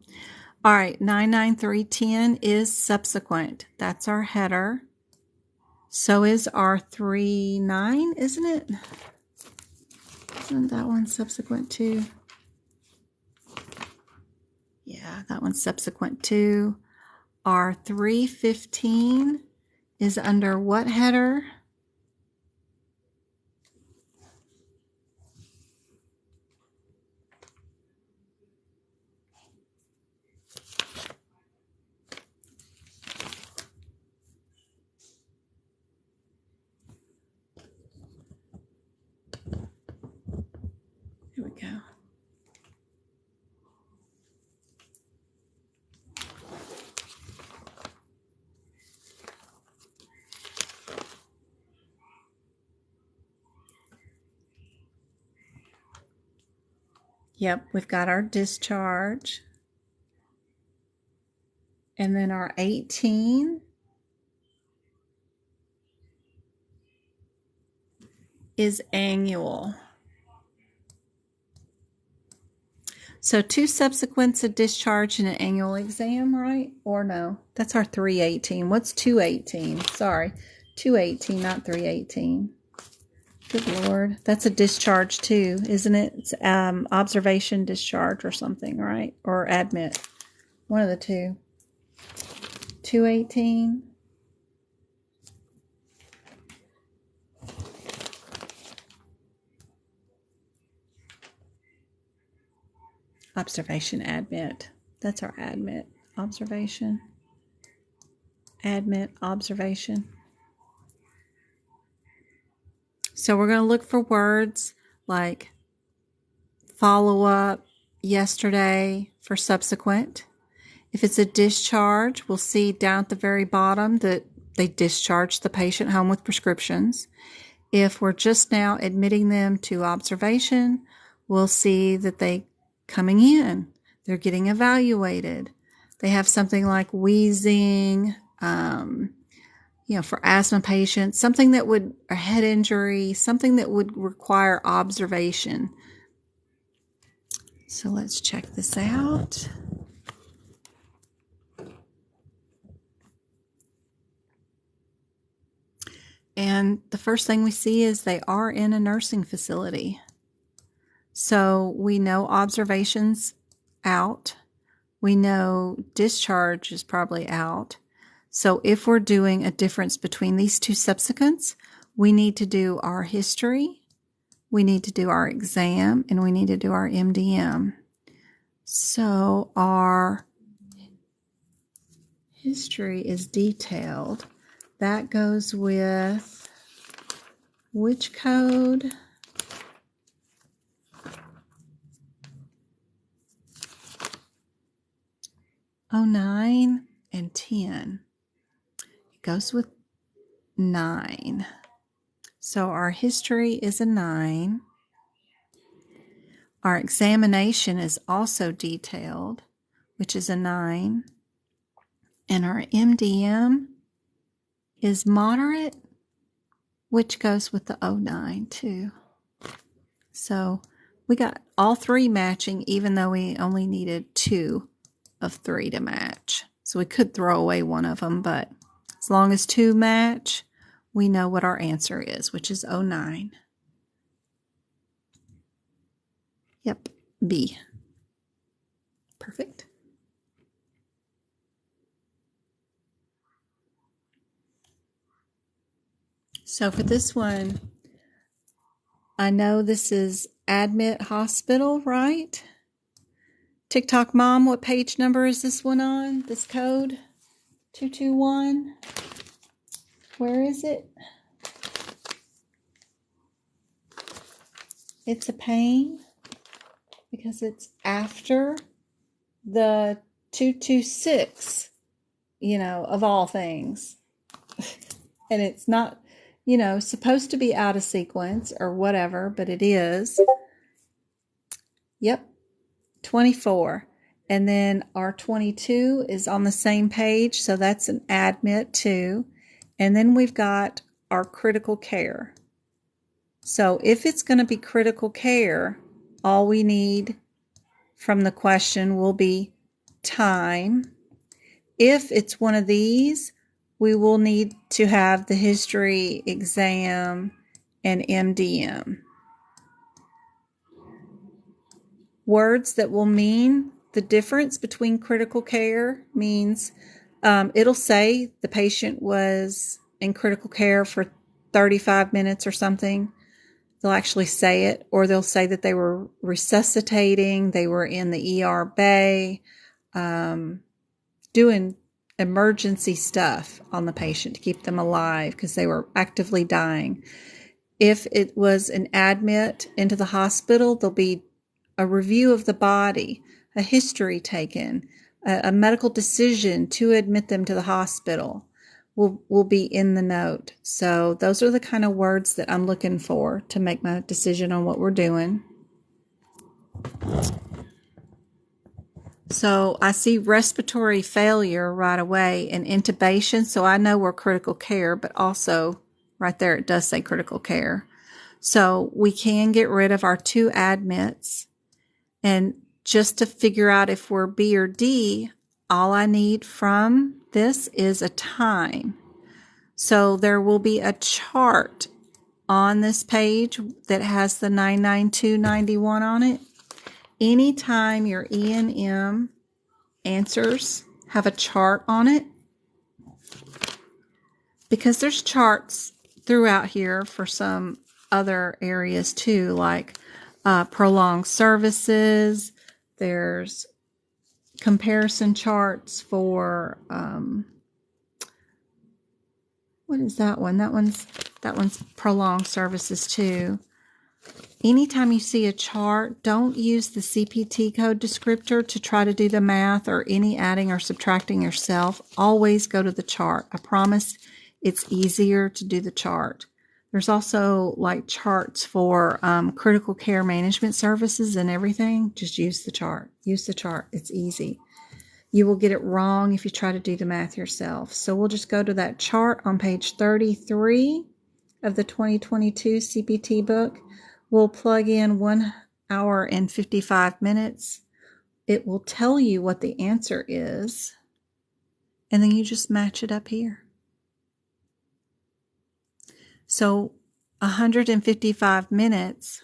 All right, 99310 is subsequent. That's our header. So is our 39, isn't it? Isn't that one subsequent too? Yeah, that one's subsequent too. Our 315 is under what header? Here we go. Yep, we've got our discharge. And then our 18 is annual. So 2 subsequents, a discharge, and an annual exam, right? Or no? That's our 318. What's 218? Sorry, 218, not 318. Good Lord. That's a discharge too, isn't it? It's observation, discharge, or something, right? Or admit. One of the two. 218. Observation, admit. That's our admit. Observation. Admit, observation. So we're going to look for words like follow up, yesterday for subsequent. If it's a discharge, we'll see down at the very bottom that they discharged the patient home with prescriptions. If we're just now admitting them to observation, we'll see that they coming in. They're getting evaluated. They have something like wheezing, for asthma patients, something that would, a head injury, something that would require observation. So let's check this out. And the first thing we see is they are in a nursing facility. So we know observation's out. We know discharge is probably out. So if we're doing a difference between these two subsequents, we need to do our history, we need to do our exam, and we need to do our MDM. So our history is detailed. That goes with which code? Oh, 9 and 10. It goes with 9. So our history is a 9. Our examination is also detailed, which is a 9. And our MDM is moderate, which goes with the 09 too. So we got all 3 matching, even though we only needed 2 of 3 to match. So we could throw away one of them, but as long as 2 match, we know what our answer is, which is 09. Yep, B. Perfect. So for this one, I know this is admit hospital, right? TikTok Mom, what page number is this one on? This code? 221? Where is it? It's a pain. because it's after the 226, of all things. And it's not, supposed to be out of sequence or whatever, but it is. Yep, 24. And then our 22 is on the same page, so that's an admit too. And then we've got our critical care. So if it's going to be critical care, all we need from the question will be time. If it's one of these, we will need to have the history, exam, and MDM. Words that will mean the difference between critical care means it'll say the patient was in critical care for 35 minutes or something. They'll actually say it, or they'll say that they were resuscitating, they were in the ER bay, doing emergency stuff on the patient to keep them alive because they were actively dying. If it was an admit into the hospital, there'll be a review of the body, a history taken, a medical decision to admit them to the hospital will be in the note. So those are the kind of words that I'm looking for to make my decision on what we're doing. So I see respiratory failure right away and intubation, so I know we're critical care, but also right there it does say critical care. So we can get rid of our 2 admits. And just to figure out if we're B or D, all I need from this is a time. So there will be a chart on this page that has the 99291 on it. Anytime your E&M answers have a chart on it, because there's charts throughout here for some other areas too, like prolonged services. There's comparison charts for what is that one? That one's prolonged services too. Anytime you see a chart, don't use the CPT code descriptor to try to do the math or any adding or subtracting yourself. Always go to the chart. I promise it's easier to do the chart. There's also like charts for critical care management services and everything. Just use the chart. Use the chart. It's easy. You will get it wrong if you try to do the math yourself. So we'll just go to that chart on page 33 of the 2022 CPT book. We'll plug in 1 hour and 55 minutes. It will tell you what the answer is, and then you just match it up here. So 155 minutes,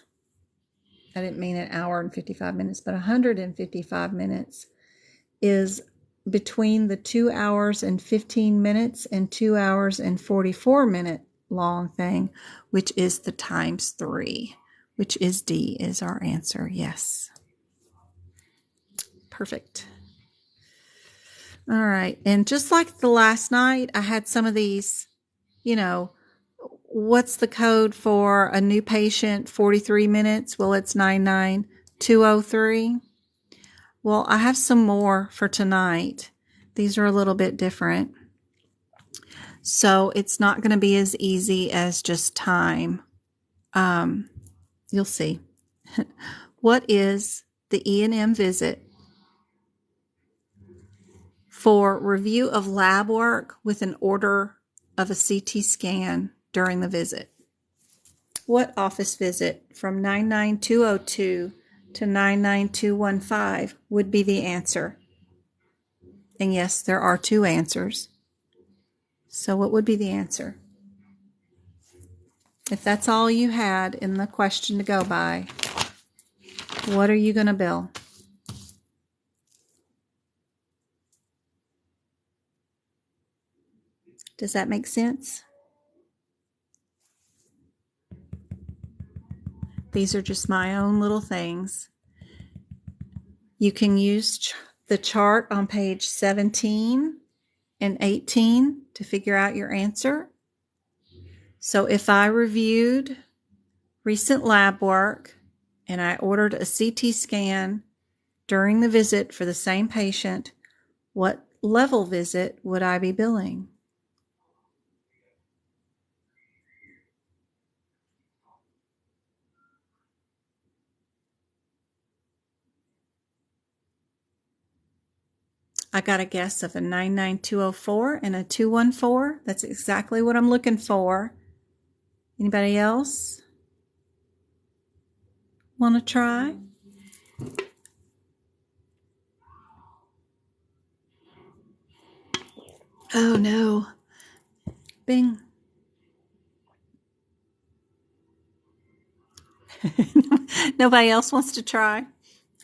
I didn't mean an hour and 55 minutes, but 155 minutes is between the 2 hours and 15 minutes and 2 hours and 44 minute long thing, which is the times 3. Which is D is our answer. Yes. Perfect. All right. And just like the last night, I had some of these, what's the code for a new patient, 43 minutes? Well, it's 99203. Well, I have some more for tonight. These are a little bit different. So it's not going to be as easy as just time. You'll see. What is the E&M visit for review of lab work with an order of a CT scan during the visit? What office visit from 99202 to 99215 would be the answer? And yes, there are 2 answers. So what would be the answer? If that's all you had in the question to go by, what are you going to bill? Does that make sense? These are just my own little things. You can use the chart on page 17 and 18 to figure out your answer. So if I reviewed recent lab work and I ordered a CT scan during the visit for the same patient, what level visit would I be billing? I got a guess of a 99204 and a 214. That's exactly what I'm looking for. Anybody else want to try? Oh no. Bing. Nobody else wants to try?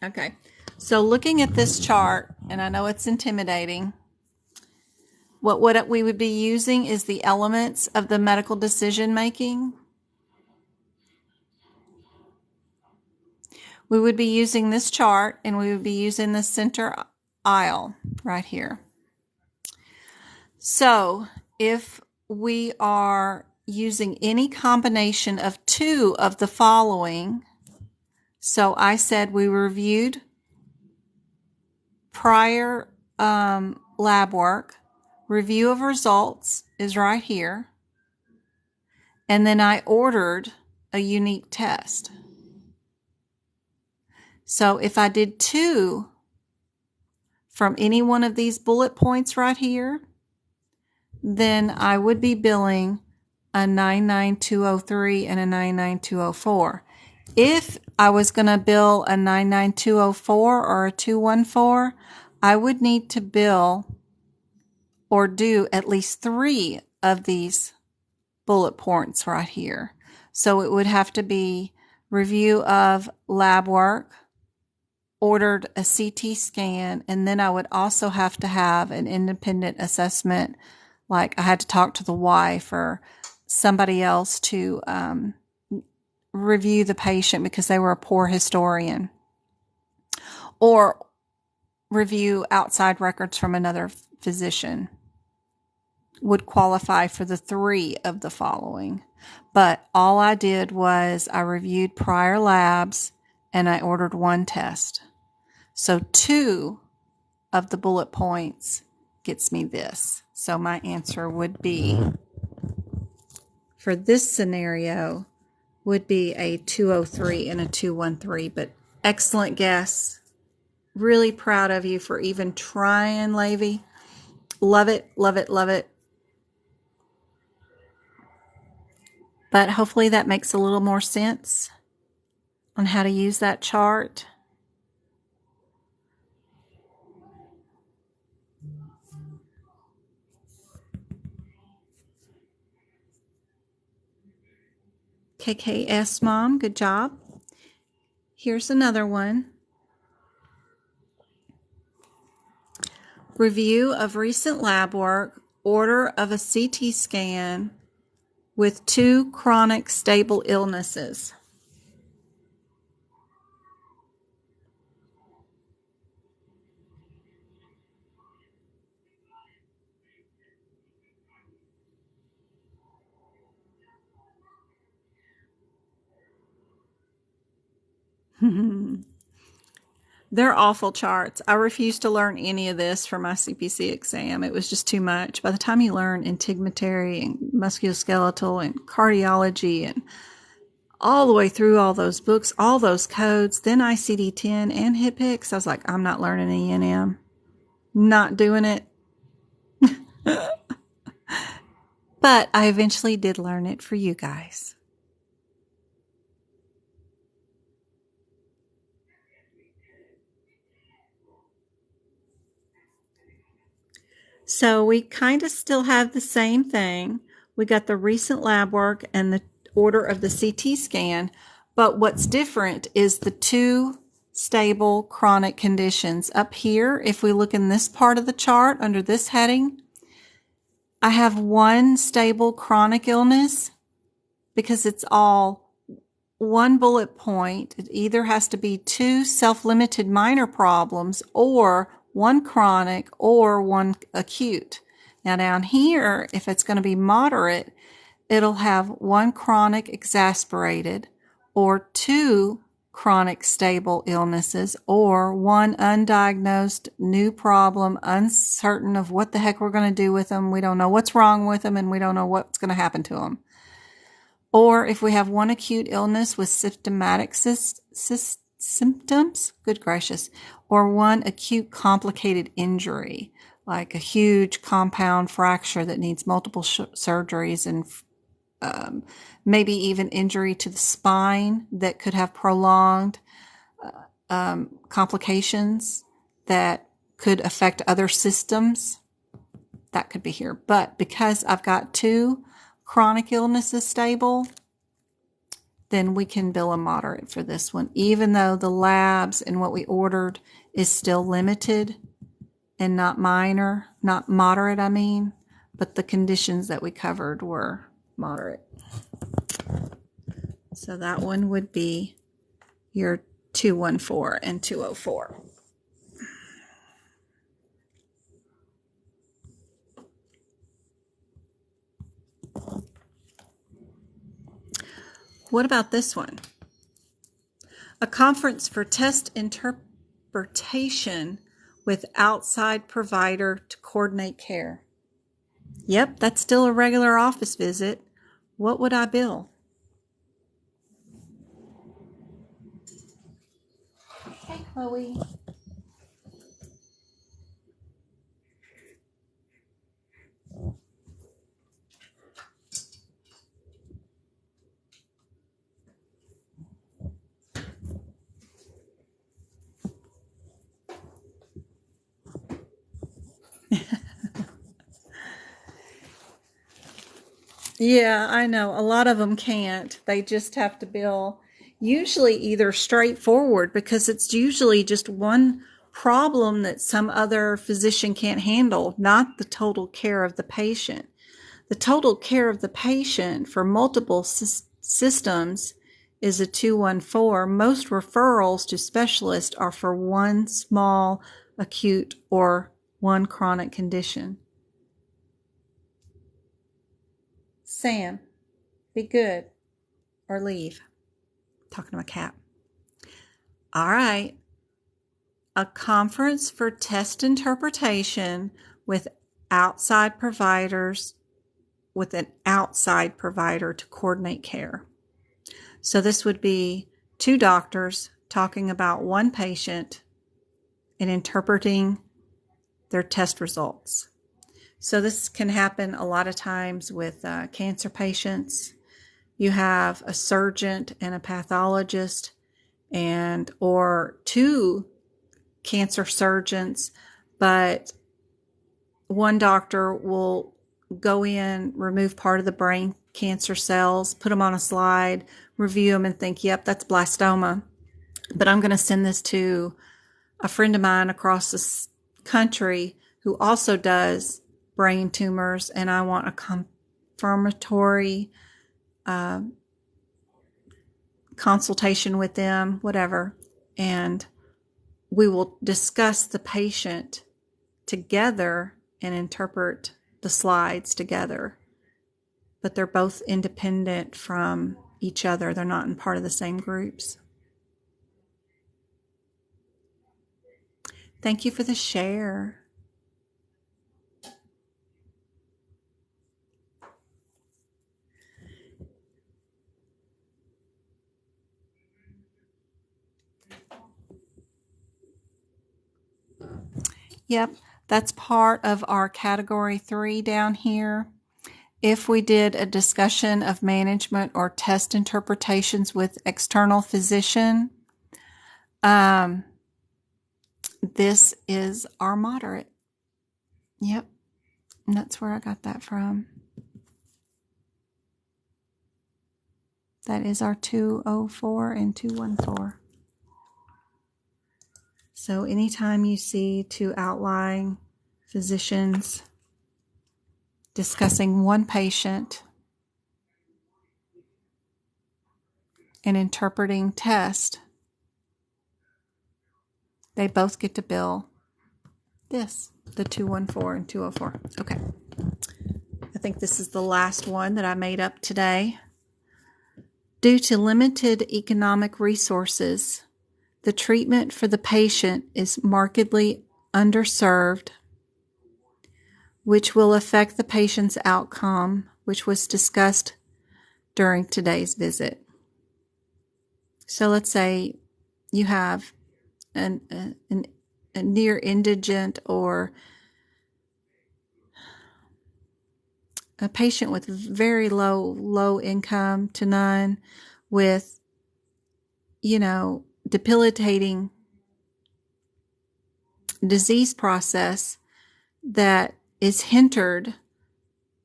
Okay. So looking at this chart, and I know it's intimidating, what we would be using is the elements of the medical decision making. We would be using this chart, and we would be using the center aisle right here. So if we are using any combination of two of the following, so I said we reviewed prior lab work, review of results is right here, and then I ordered a unique test. So if I did two from any one of these bullet points right here, then I would be billing a 99203 and a 99204. If I was going to bill a 99204 or a 214, I would need to bill or do at least three of these bullet points right here. So it would have to be review of lab work, ordered a CT scan, and then I would also have to have an independent assessment, like I had to talk to the wife or somebody else to review the patient because they were a poor historian, or review outside records from another physician would qualify for the three of the following. But all I did was I reviewed prior labs and I ordered one test. So two of the bullet points gets me this. So my answer would be, for this scenario, would be a 203 and a 213. But excellent guess. Really proud of you for even trying, Lavy. Love it, love it, love it. But hopefully that makes a little more sense on how to use that chart. KKS Mom, good job. Here's another one. Review of recent lab work, order of a CT scan with 2 chronic stable illnesses. They're awful charts. I refused to learn any of this for my CPC exam. It was just too much. By the time you learn integumentary and musculoskeletal and cardiology and all the way through all those books, all those codes, then ICD-10 and HIPICS, I was like, I'm not learning E&M. Not doing it. But I eventually did learn it for you guys. So we kind of still have the same thing. We got the recent lab work and the order of the CT scan, but what's different is the 2 stable chronic conditions. Up here, if we look in this part of the chart under this heading, I have 1 stable chronic illness because it's all one bullet point. It either has to be 2 self-limited minor problems or 1 chronic or 1 acute. Now down here, if it's going to be moderate, it'll have 1 chronic exacerbated or 2 chronic stable illnesses, or 1 undiagnosed new problem, uncertain of what the heck we're going to do with them. We don't know what's wrong with them and we don't know what's going to happen to them. Or if we have 1 acute illness with symptomatic symptoms, good gracious, or 1 acute complicated injury, like a huge compound fracture that needs multiple surgeries and maybe even injury to the spine that could have prolonged complications that could affect other systems. That could be here. But because I've got 2 chronic illnesses stable, then we can bill a moderate for this one, even though the labs and what we ordered is still limited and not minor, not moderate, I mean, but the conditions that we covered were moderate. So that one would be your 214 and 204. What about this one? A conference for test interpretation with outside provider to coordinate care. Yep, that's still a regular office visit. What would I bill? Hey, Chloe. Yeah, I know. A lot of them can't. They just have to bill usually either straightforward, because it's usually just one problem that some other physician can't handle, not the total care of the patient. The total care of the patient for multiple systems is a 214. Most referrals to specialists are for 1 small acute or 1 chronic condition. Sam, be good or leave. Talking to my cat. All right. A conference for test interpretation with outside providers, with an outside provider to coordinate care. So this would be 2 doctors talking about 1 patient and interpreting their test results. So this can happen a lot of times with cancer patients. You have a surgeon and a pathologist, and or 2 cancer surgeons, but one doctor will go in, remove part of the brain cancer cells, put them on a slide, review them, and think, yep, that's blastoma. But I'm going to send this to a friend of mine across the country who also does brain tumors, and I want a confirmatory consultation with them, whatever. And we will discuss the patient together and interpret the slides together. But they're both independent from each other. They're not in part of the same groups. Thank you for the share. Yep, that's part of our category 3 down here. If we did a discussion of management or test interpretations with external physician, this is our moderate. Yep, and that's where I got that from. That is our 204 and 214. So anytime you see 2 outlying physicians discussing 1 patient and interpreting test, they both get to bill this, the 214 and 204. Okay. I think this is the last one that I made up today. Due to limited economic resources, the treatment for the patient is markedly underserved, which will affect the patient's outcome, which was discussed during today's visit. So let's say you have a near indigent or a patient with very low income to none with, debilitating disease process that is hindered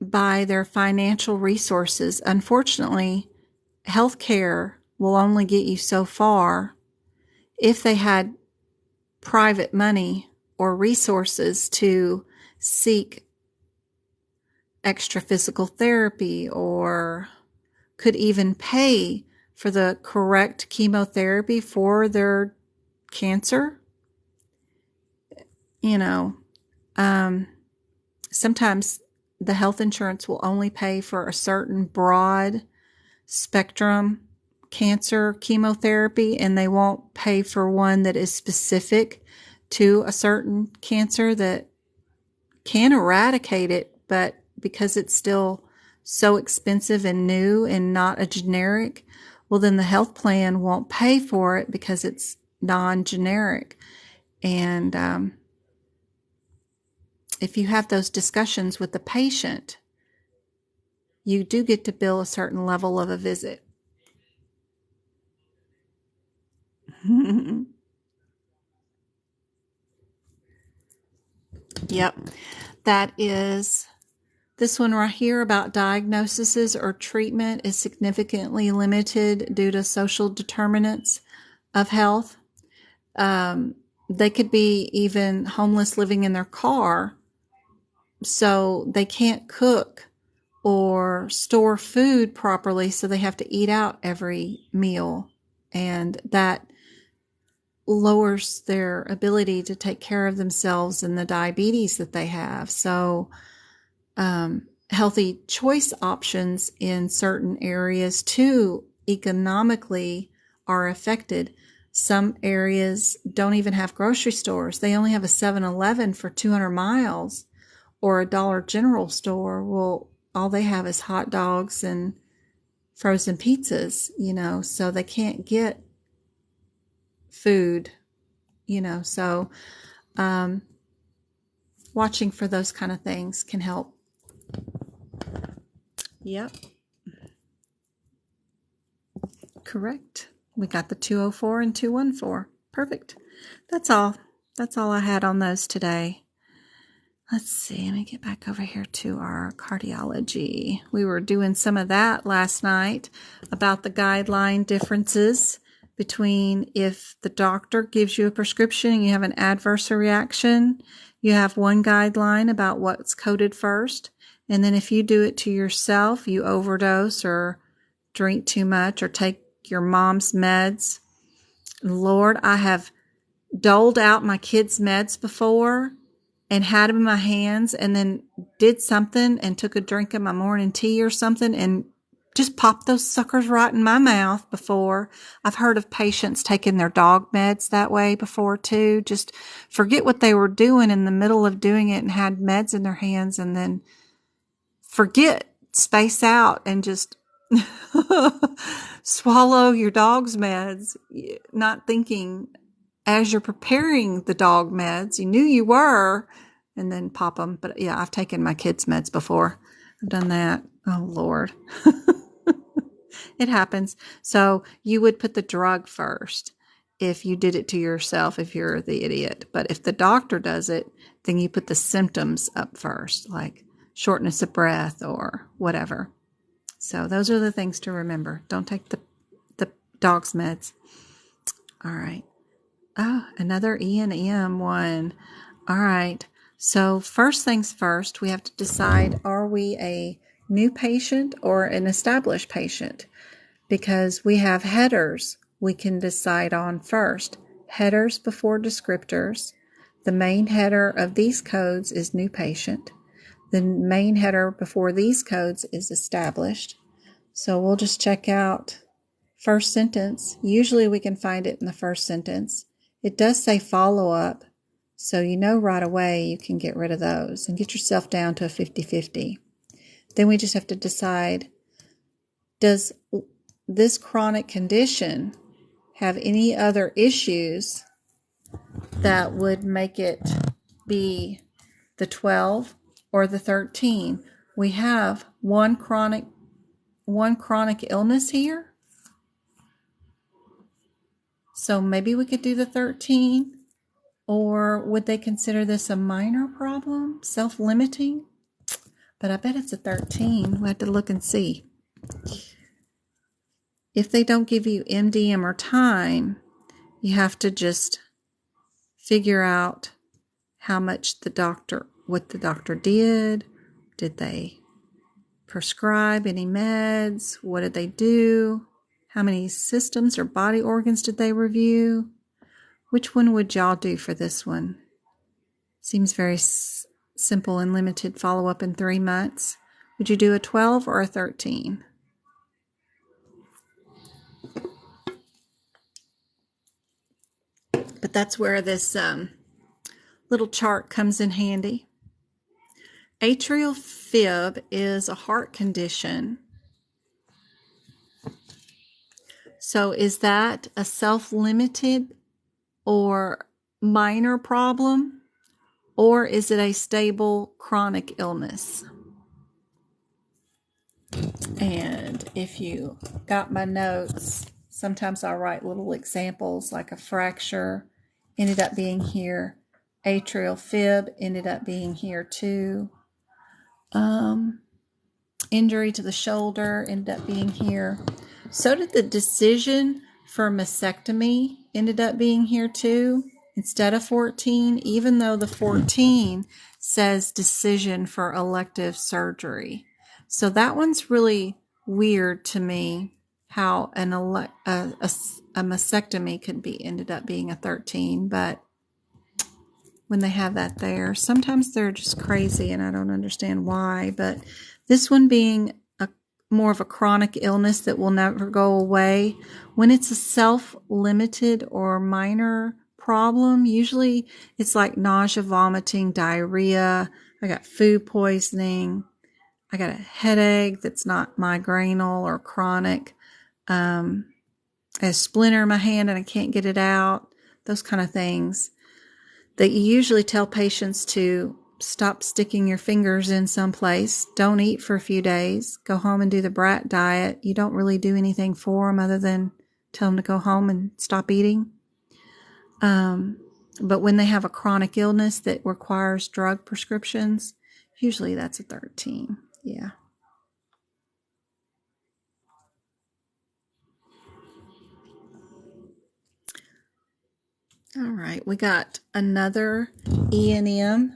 by their financial resources. Unfortunately, healthcare will only get you so far. If they had private money or resources to seek extra physical therapy or could even pay for the correct chemotherapy for their cancer, sometimes the health insurance will only pay for a certain broad spectrum cancer chemotherapy, and they won't pay for one that is specific to a certain cancer that can eradicate it, but because it's still so expensive and new and not a generic, well, then the health plan won't pay for it because it's non-generic. And if you have those discussions with the patient, you do get to bill a certain level of a visit. Yep, that is this one right here about diagnoses or treatment is significantly limited due to social determinants of health. They could be even homeless living in their car, so they can't cook or store food properly, so they have to eat out every meal, and that lowers their ability to take care of themselves and the diabetes that they have. So healthy choice options in certain areas too economically are affected. Some areas don't even have grocery stores. They only have a 7-Eleven for 200 miles or a Dollar General store. Well, all they have is hot dogs and frozen pizzas, so they can't get food, so watching for those kind of things can help. Yep. Correct. We got the 204 and 214. Perfect. That's all. That's all I had on those today. Let's see. Let me get back over here to our cardiology. We were doing some of that last night about the guideline differences between if the doctor gives you a prescription and you have an adverse reaction, you have one guideline about what's coded first. And then if you do it to yourself, you overdose or drink too much or take your mom's meds. Lord, I have doled out my kids' meds before and had them in my hands and then did something and took a drink of my morning tea or something and just popped those suckers right in my mouth before. I've heard of patients taking their dog meds that way before too. Just forget what they were doing in the middle of doing it and had meds in their hands and then space out and just swallow your dog's meds, not thinking as you're preparing the dog meds, you knew you were, and then pop them. But yeah, I've taken my kids' meds before. I've done that. Oh, Lord. It happens. So you would put the drug first if you did it to yourself, if you're the idiot. But if the doctor does it, then you put the symptoms up first, like shortness of breath or whatever. So those are the things to remember. Don't take the dog's meds. All right. Oh, another E&M one. All right. So first things first, we have to decide, are we a new patient or an established patient? Because we have headers we can decide on first. Headers before descriptors. The main header of these codes is new patient. The main header before these codes is established. So we'll just check out first sentence. Usually we can find it in the first sentence. It does say follow-up, so you know right away you can get rid of those and get yourself down to a 50-50. Then we just have to decide, does this chronic condition have any other issues that would make it be the 12 or the 13? We have one chronic illness here. So maybe we could do the 13, or would they consider this a minor problem, self-limiting? But I bet it's a 13. We'll have to look and see. If they don't give you MDM or time, you have to just figure out how much what the doctor did. Did they prescribe any meds? What did they do? How many systems or body organs did they review? Which one would y'all do for this one? Seems very simple and limited. Follow-up in 3 months. Would you do a 12 or a 13? But that's where this little chart comes in handy. Atrial fib is a heart condition. So is that a self-limited or minor problem, or is it a stable chronic illness? And if you got my notes, sometimes I'll write little examples like a fracture ended up being here. Atrial fib ended up being here too. Injury to the shoulder ended up being here. So did the decision for mastectomy ended up being here too, instead of 14, even though the 14 says decision for elective surgery. So that one's really weird to me, how a mastectomy could be ended up being a 13, but when they have that there, sometimes they're just crazy and I don't understand why. But this one being more of a chronic illness that will never go away, when it's a self-limited or minor problem, usually it's like nausea, vomiting, diarrhea. I got food poisoning. I got a headache that's not migrainal or chronic. A splinter in my hand and I can't get it out. Those kind of things that you usually tell patients to stop sticking your fingers in someplace. Don't eat for a few days. Go home and do the brat diet. You don't really do anything for them other than tell them to go home and stop eating. But when they have a chronic illness that requires drug prescriptions, usually that's a 13. Yeah. All right, we got another E&M.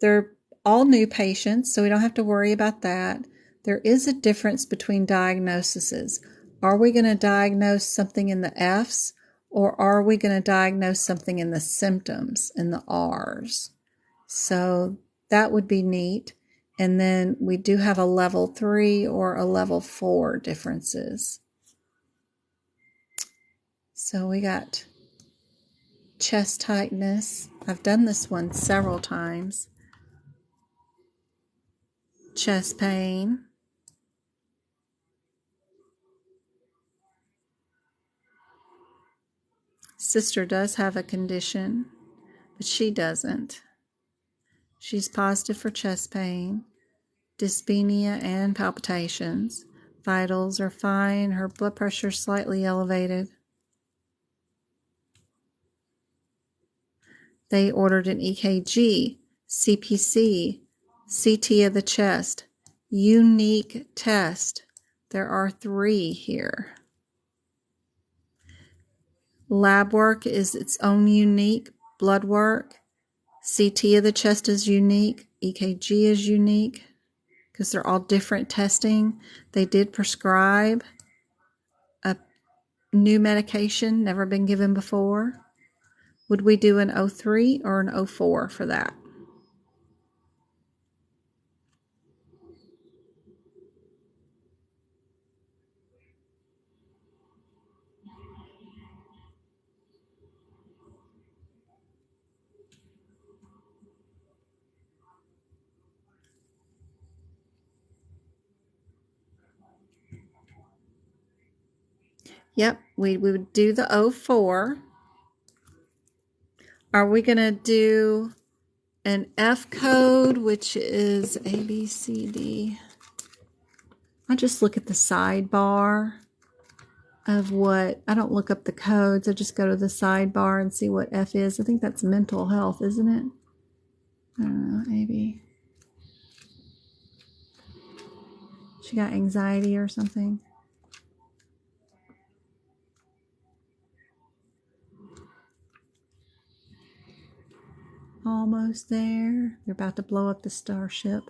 They're all new patients, so we don't have to worry about that. There is a difference between diagnoses. Are we going to diagnose something in the F's, or are we going to diagnose something in the symptoms, in the R's? So that would be neat. And then we do have a level 3 or a level 4 differences. So we got chest tightness. I've done this one several times. Chest pain. Sister does have a condition, but she doesn't. She's positive for chest pain, dyspnea, and palpitations. Vitals are fine. Her blood pressure is slightly elevated. They ordered an EKG, CPC, CT of the chest. Unique test. There are 3 here. Lab work is its own unique. Blood work. CT of the chest is unique. EKG is unique because they're all different testing. They did prescribe a new medication, never been given before. Would we do an 03 or an 04 for that? Yep, we would do the 04. Are we going to do an F code, which is A, B, C, D? I'll just look at the sidebar of what, I don't look up the codes. I just go to the sidebar and see what F is. I think that's mental health, isn't it? I don't know, maybe. She got anxiety or something. Almost there. They're about to blow up the starship.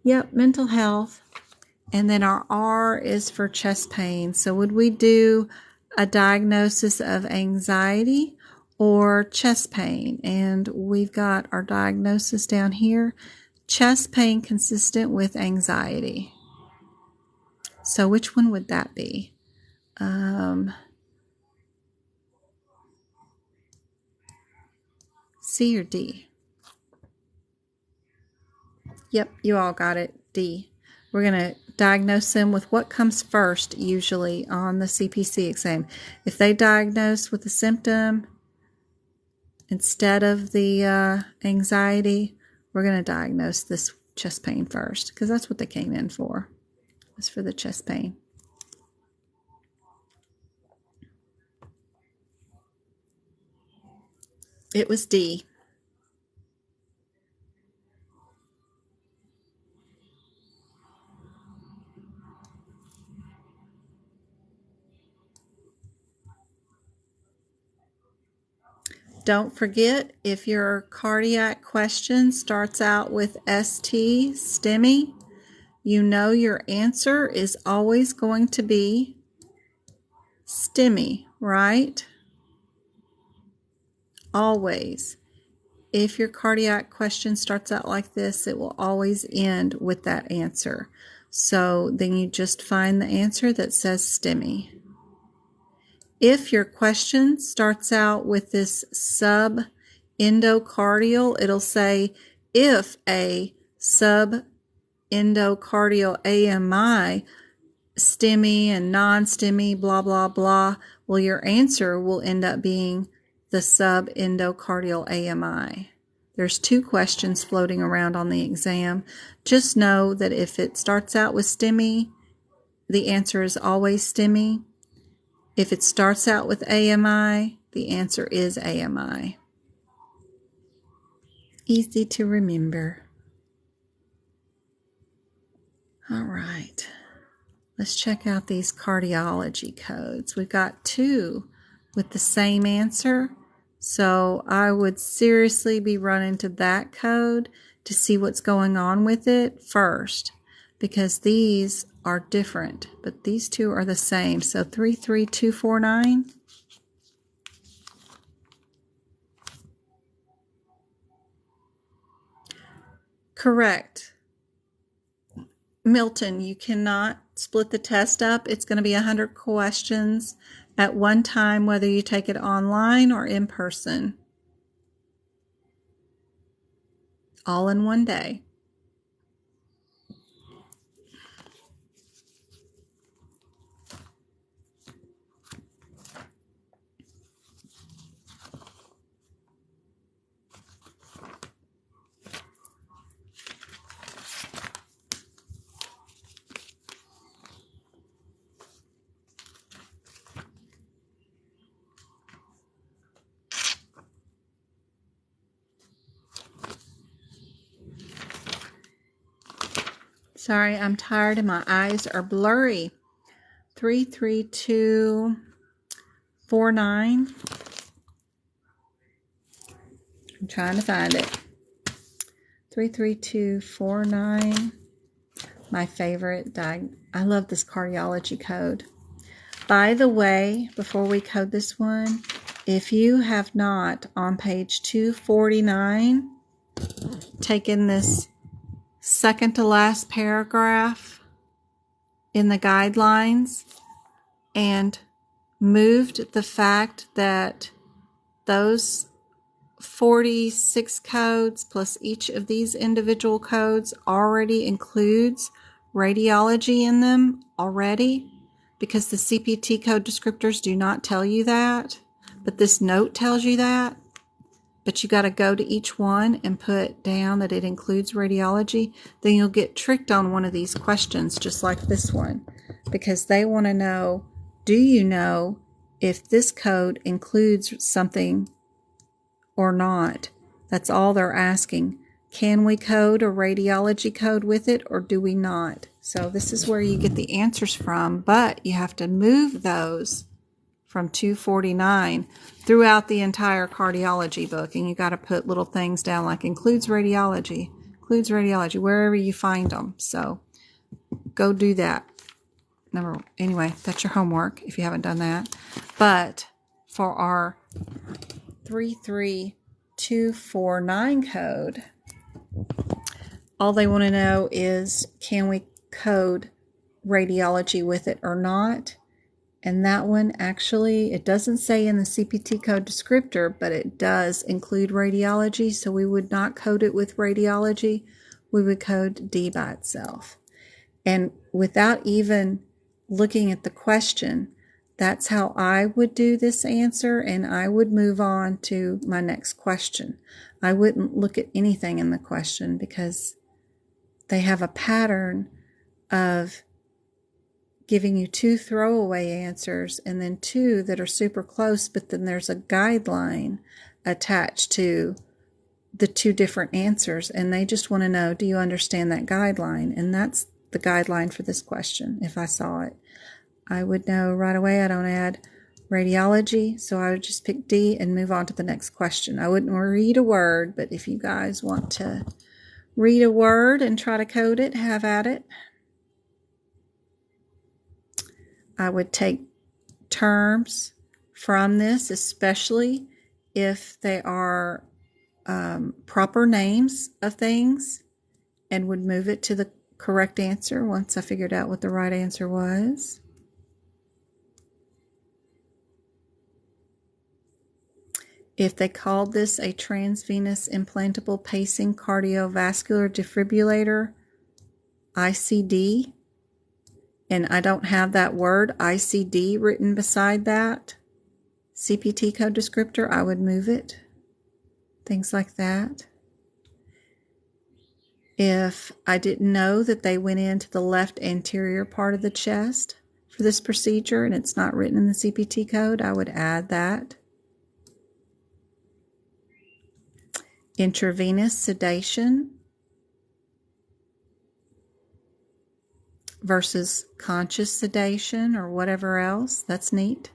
Yep, mental health. And then our R is for chest pain. So would we do a diagnosis of anxiety or chest pain? And we've got our diagnosis down here. Chest pain consistent with anxiety. So which one would that be? C or D? Yep, you all got it. D. We're going to diagnose them with what comes first usually on the CPC exam. If they diagnose with a symptom instead of the anxiety, we're going to diagnose this chest pain first because that's what they came in for. It's for the chest pain. It was D. Don't forget, if your cardiac question starts out with ST, STEMI, you know your answer is always going to be STEMI, right? Always. If your cardiac question starts out like this, it will always end with that answer. So then you just find the answer that says STEMI. If your question starts out with this sub-endocardial, it'll say if a sub-endocardial AMI, STEMI and non-STEMI, blah, blah, blah, well, your answer will end up being the sub-endocardial AMI. There's 2 questions floating around on the exam. Just know that if it starts out with STEMI, the answer is always STEMI. If it starts out with AMI, the answer is AMI. Easy to remember. All right. Let's check out these cardiology codes. We've got 2 with the same answer. So I would seriously be running to that code to see what's going on with it first, because these are different, but these 2 are the same. So 33249. Correct. Milton, you cannot split the test up. It's going to be 100 questions at one time, whether you take it online or in person. All in one day. Sorry, I'm tired and my eyes are blurry. 33249. I'm trying to find it. 33249. My favorite. I love this cardiology code. By the way, before we code this one, if you have not on page 249 taken this second to last paragraph in the guidelines and moved the fact that those 46 codes plus each of these individual codes already includes radiology in them already, because the CPT code descriptors do not tell you that, but this note tells you that. But you got to go to each one and put down that it includes radiology. Then you'll get tricked on one of these questions, just like this one, because they want to know, do you know if this code includes something or not? That's all they're asking. Can we code a radiology code with it, or do we not? So this is where you get the answers from, but you have to move those from 249 throughout the entire cardiology book. And you got to put little things down like includes radiology, wherever you find them. So go do that. Anyway, that's your homework if you haven't done that. But for our 33249 code, all they want to know is, can we code radiology with it or not? And that one, actually, it doesn't say in the CPT code descriptor, but it does include radiology. So we would not code it with radiology. We would code D by itself. And without even looking at the question, that's how I would do this answer, and I would move on to my next question. I wouldn't look at anything in the question because they have a pattern of giving you 2 throwaway answers and then 2 that are super close, but then there's a guideline attached to the 2 different answers, and they just want to know, do you understand that guideline? And that's the guideline for this question. If I saw it, I would know right away I don't add radiology, so I would just pick D and move on to the next question. I wouldn't read a word, but if you guys want to read a word and try to code it, have at it. I would take terms from this, especially if they are proper names of things, and would move it to the correct answer once I figured out what the right answer was. If they called this a transvenous implantable pacing cardiovascular defibrillator, ICD, and I don't have that word ICD written beside that CPT code descriptor, I would move it. Things like that. If I didn't know that they went into the left anterior part of the chest for this procedure and it's not written in the CPT code, I would add that. Intravenous sedation versus conscious sedation or whatever else. That's neat.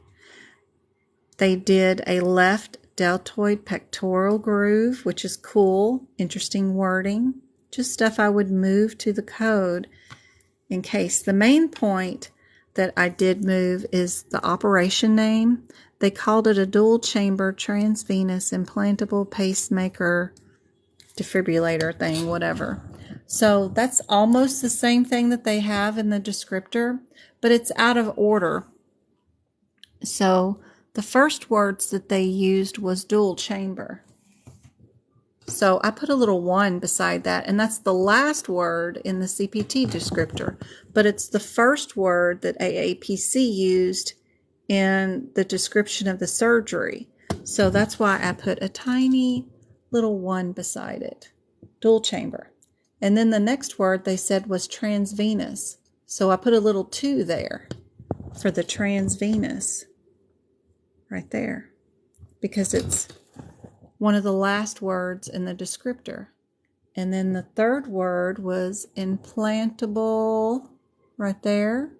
They did a left deltoid pectoral groove, which is cool, interesting wording. Just stuff I would move to the code in case. The main point that I did move is the operation name. They called it a dual chamber transvenous implantable pacemaker defibrillator thing, whatever. So that's almost the same thing that they have in the descriptor, but it's out of order. So the first words that they used was dual chamber. So I put a little 1 beside that, and that's the last word in the CPT descriptor, but it's the first word that aapc used in the description of the surgery. So that's why I put a tiny little 1 beside it, dual chamber. And then the next word they said was transvenous. So I put a little 2 there for the transvenous right there, because it's one of the last words in the descriptor. And then the third word was implantable right there.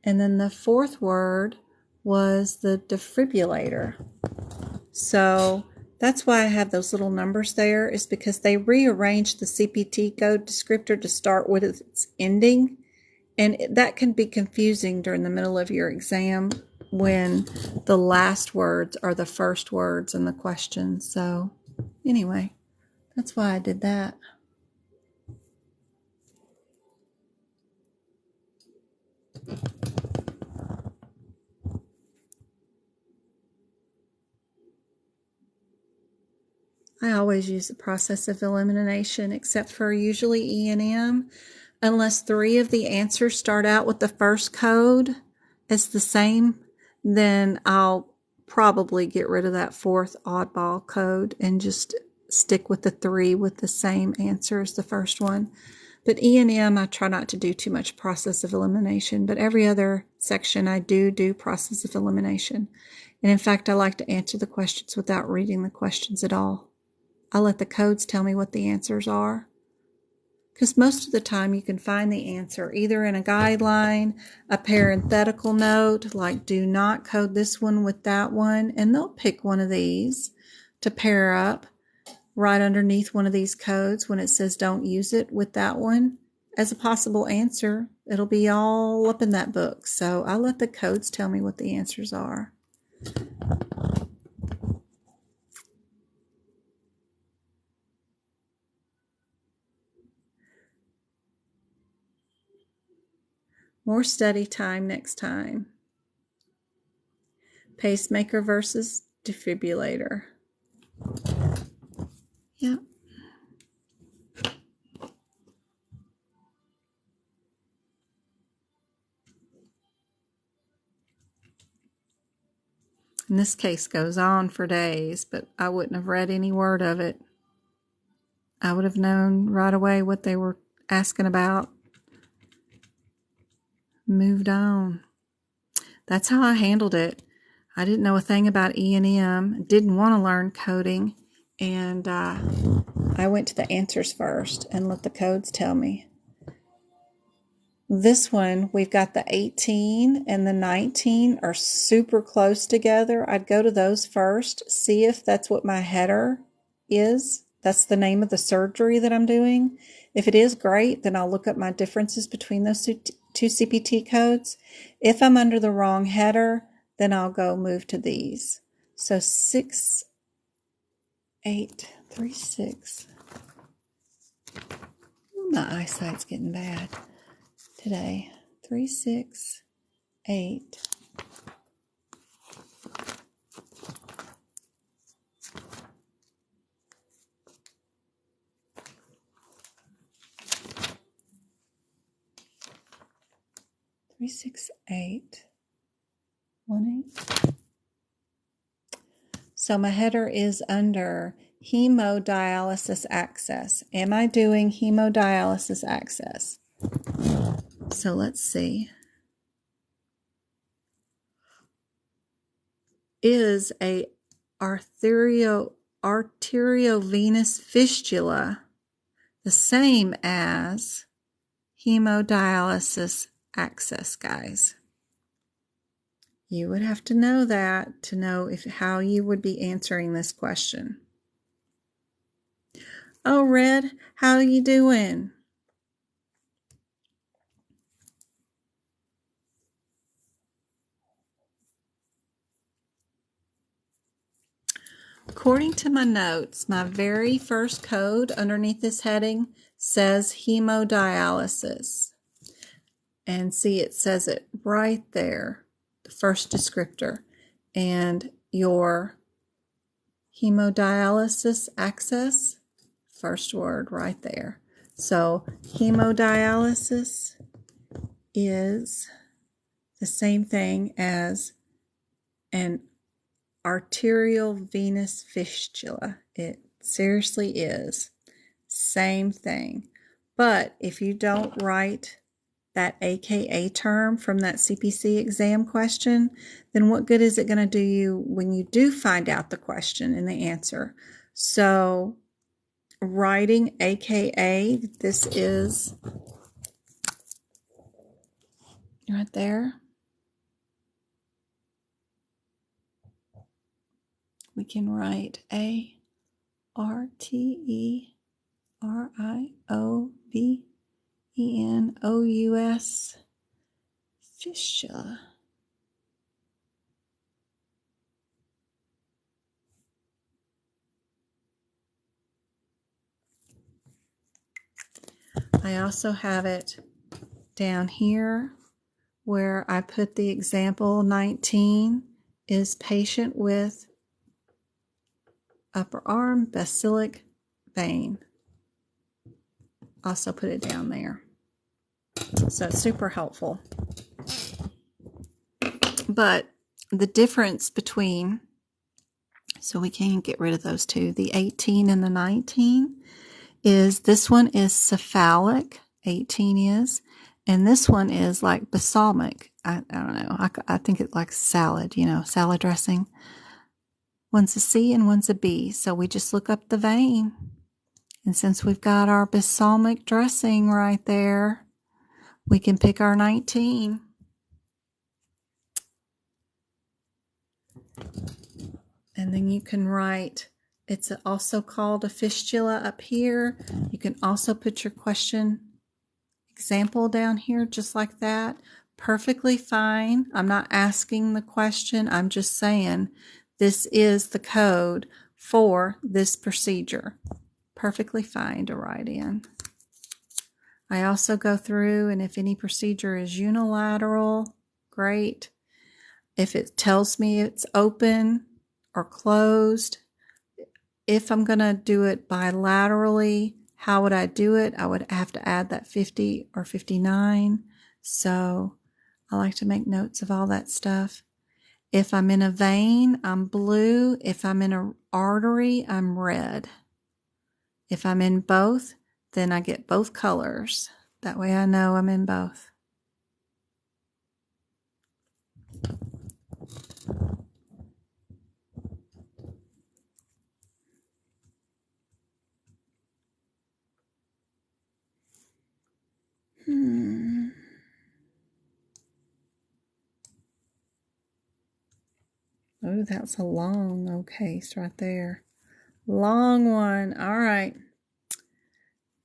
And then the fourth word was the defibrillator. So that's why I have those little numbers there, is because they rearranged the CPT code descriptor to start with its ending. And that can be confusing during the middle of your exam when the last words are the first words in the question. So anyway, that's why I did that. I always use the process of elimination, except for usually E&M, Unless 3 of the answers start out with the first code as the same, then I'll probably get rid of that 4th oddball code and just stick with the 3 with the same answer as the first one. But E&M, I try not to do too much process of elimination, but every other section I do process of elimination. And in fact, I like to answer the questions without reading the questions at all. I let the codes tell me what the answers are, because most of the time you can find the answer either in a guideline, a parenthetical note, like do not code this one with that one, and they'll pick one of these to pair up right underneath one of these codes when it says don't use it with that one as a possible answer. It'll be all up in that book. So I let the codes tell me what the answers are. More study time next time. Pacemaker versus defibrillator. Yep. And this case goes on for days, but I wouldn't have read any word of it. I would have known right away what they were asking about. Moved on. That's how I handled it. I didn't know a thing about E&M, didn't want to learn coding, and I went to the answers first and let the codes tell me. This one, we've got the 18 and the 19 are super close together. I'd go to those first, see if that's what my header is. That's the name of the surgery that I'm doing. If it is, great, then I'll look up my differences between those two CPT codes. If I'm under the wrong header, then I'll go move to these. So 6, 8, 3, 6. My eyesight's getting bad today. 3, 6, 8. Three, 6, 8, 1, 8. So my header is under hemodialysis access. Am I doing hemodialysis access? So let's see. Is a arteriovenous fistula the same as hemodialysis access, guys? You would have to know that to know how you would be answering this question. Oh, Red, how are you doing? According to my notes, my very first code underneath this heading says hemodialysis. And see, it says it right there, the first descriptor. And your hemodialysis access, first word right there. So hemodialysis is the same thing as an arterial venous fistula. It seriously is. Same thing. But if you don't write that AKA term from that CPC exam question, then what good is it going to do you when you do find out the question and the answer? So writing AKA, this is right there. We can write ARTERIOVENOUS fistula. I also have it down here where I put the example 19 is patient with upper arm basilic vein. Also put it down there. So it's super helpful. But the difference between, so we can get rid of those two, the 18 and the 19, is this one is cephalic, 18 is, and this one is like balsamic. I don't know. I think it's like salad, salad dressing. One's a C and one's a B. So we just look up the vein. And since we've got our balsamic dressing right there, we can pick our 19. And then you can write, it's also called a fistula up here. You can also put your question example down here just like that. Perfectly fine. I'm not asking the question. I'm just saying this is the code for this procedure. Perfectly fine to write in. I also go through, and if any procedure is unilateral, great. If it tells me it's open or closed, if I'm going to do it bilaterally, how would I do it? I would have to add that 50 or 59. So I like to make notes of all that stuff. If I'm in a vein, I'm blue. If I'm in an artery, I'm red. If I'm in both, then I get both colors. That way I know I'm in both. Oh, that's a long case right there. Long one. All right.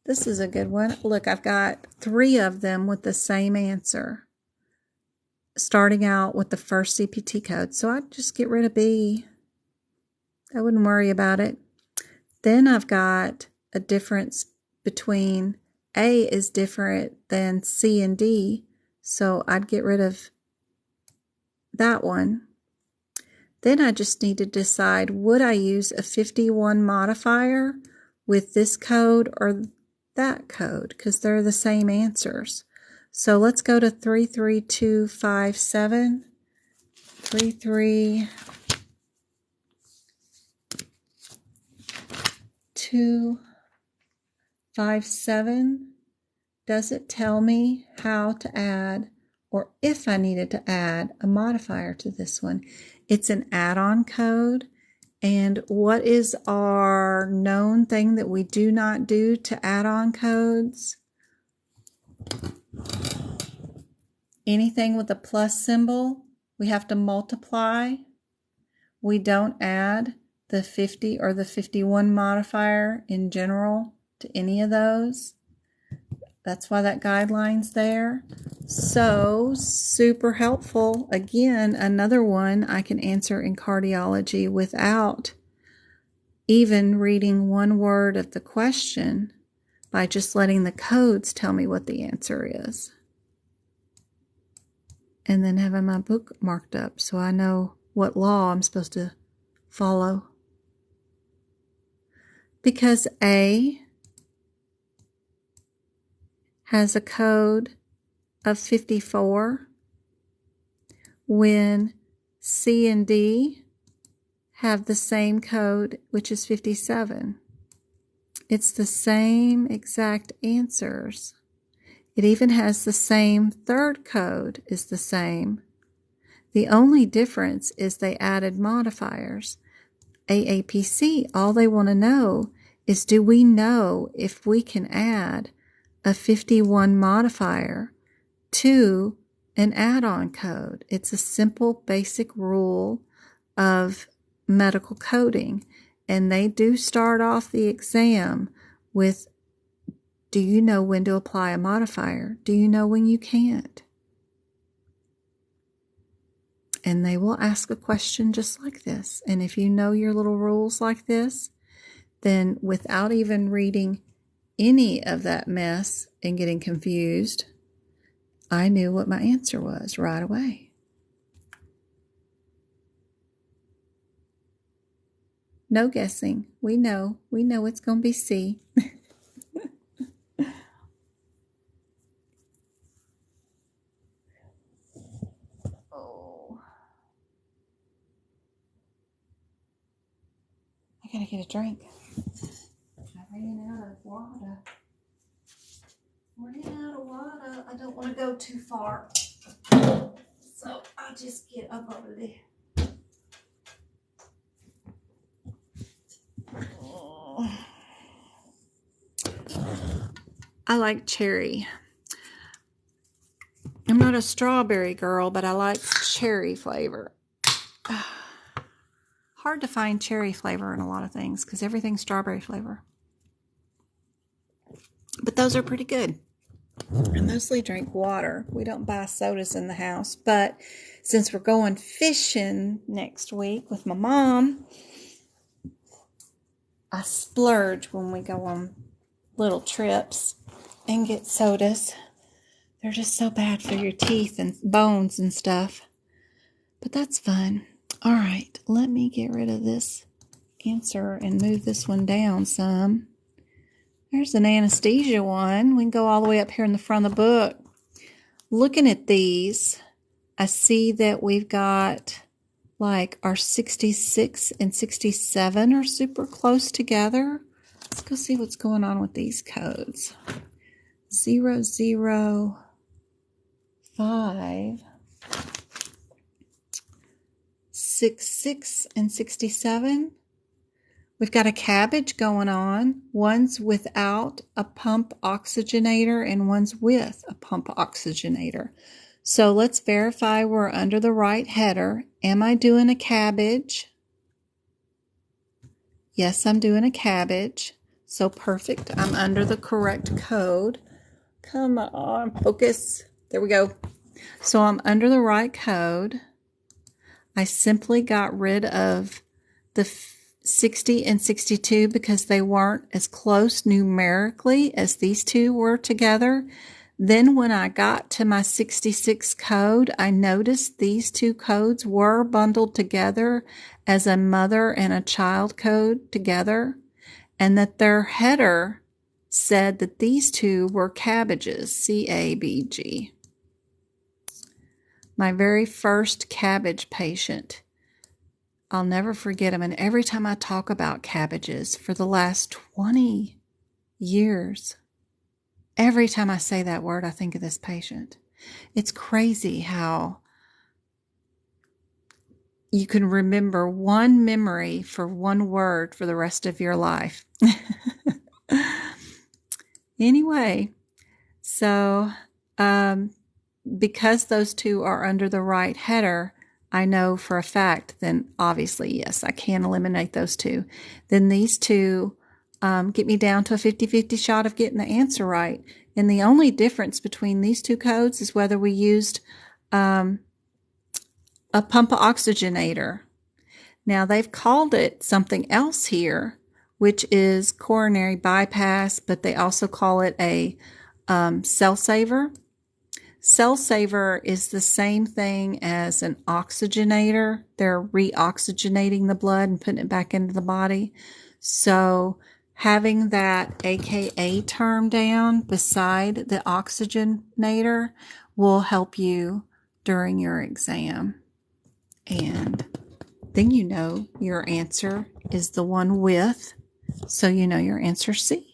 This is a good one. Look, I've got 3 of them with the same answer, starting out with the first CPT code. So I'd just get rid of B. I wouldn't worry about it. Then I've got a difference between A is different than C and D. So I'd get rid of that one. Then I just need to decide, would I use a 51 modifier with this code or that code? Because they're the same answers. So let's go to 33257. 33257. Does it tell me how to add, or if I needed to add a modifier to this one? It's an add-on code. And what is our known thing that we do not do to add-on codes? Anything with a plus symbol, we have to multiply. We don't add the 50 or the 51 modifier in general to any of those. That's why that guideline's there. So, super helpful. Again, another one I can answer in cardiology without even reading one word of the question, by just letting the codes tell me what the answer is. And then having my book marked up so I know what law I'm supposed to follow. Because A has a code of 54, when C and D have the same code, which is 57. It's the same exact answers. It even has the same third code is the same. The only difference is they added modifiers. AAPC, all they want to know is, do we know if we can add a 51 modifier to an add-on code? It's a simple basic rule of medical coding, and they do start off the exam with, do you know when to apply a modifier? Do you know when you can't? And they will ask a question just like this. And if you know your little rules like this, then without even reading any of that mess and getting confused, I knew what my answer was right away. No guessing. We know it's going to be C. I gotta get a drink. I ran out of water. I don't want to go too far. So I'll just get up over there. I like cherry. I'm not a strawberry girl, but I like cherry flavor. Hard to find cherry flavor in a lot of things because everything's strawberry flavor. But those are pretty good. I mostly drink water. We don't buy sodas in the house, but since we're going fishing next week with my mom, I splurge when we go on little trips and get sodas. They're just so bad for your teeth and bones and stuff. But that's fun. All right, let me get rid of this answer and move this one down some. There's an anesthesia one. We can go all the way up here in the front of the book. Looking at these, I see that we've got like our 66 and 67 are super close together. Let's go see what's going on with these codes. 005, 66 and 67. We've got a cabbage going on. One's without a pump oxygenator and one's with a pump oxygenator. So let's verify we're under the right header. Am I doing a cabbage? Yes, I'm doing a cabbage. So perfect. I'm under the correct code. Come on, focus. There we go. So I'm under the right code. I simply got rid of the 60 and 62 because they weren't as close numerically as these two were together. Then when I got to my 66 code, I noticed these two codes were bundled together as a mother and a child code together, and that their header said that these two were cabbages, C-A-B-G. My very first cabbage patient. I'll never forget him. And every time I talk about cabbages for the last 20 years, every time I say that word, I think of this patient. It's crazy how you can remember one memory for one word for the rest of your life. Anyway, so because those two are under the right header, I know for a fact, then obviously, yes, I can eliminate those two. Then these two get me down to a 50-50 shot of getting the answer right. And the only difference between these two codes is whether we used a pump oxygenator. Now, they've called it something else here, which is coronary bypass, but they also call it a cell saver. Cell saver is the same thing as an oxygenator. They're re-oxygenating the blood and putting it back into the body. So having that AKA term down beside the oxygenator will help you during your exam. And then you know your answer is the one with, so you know your answer C.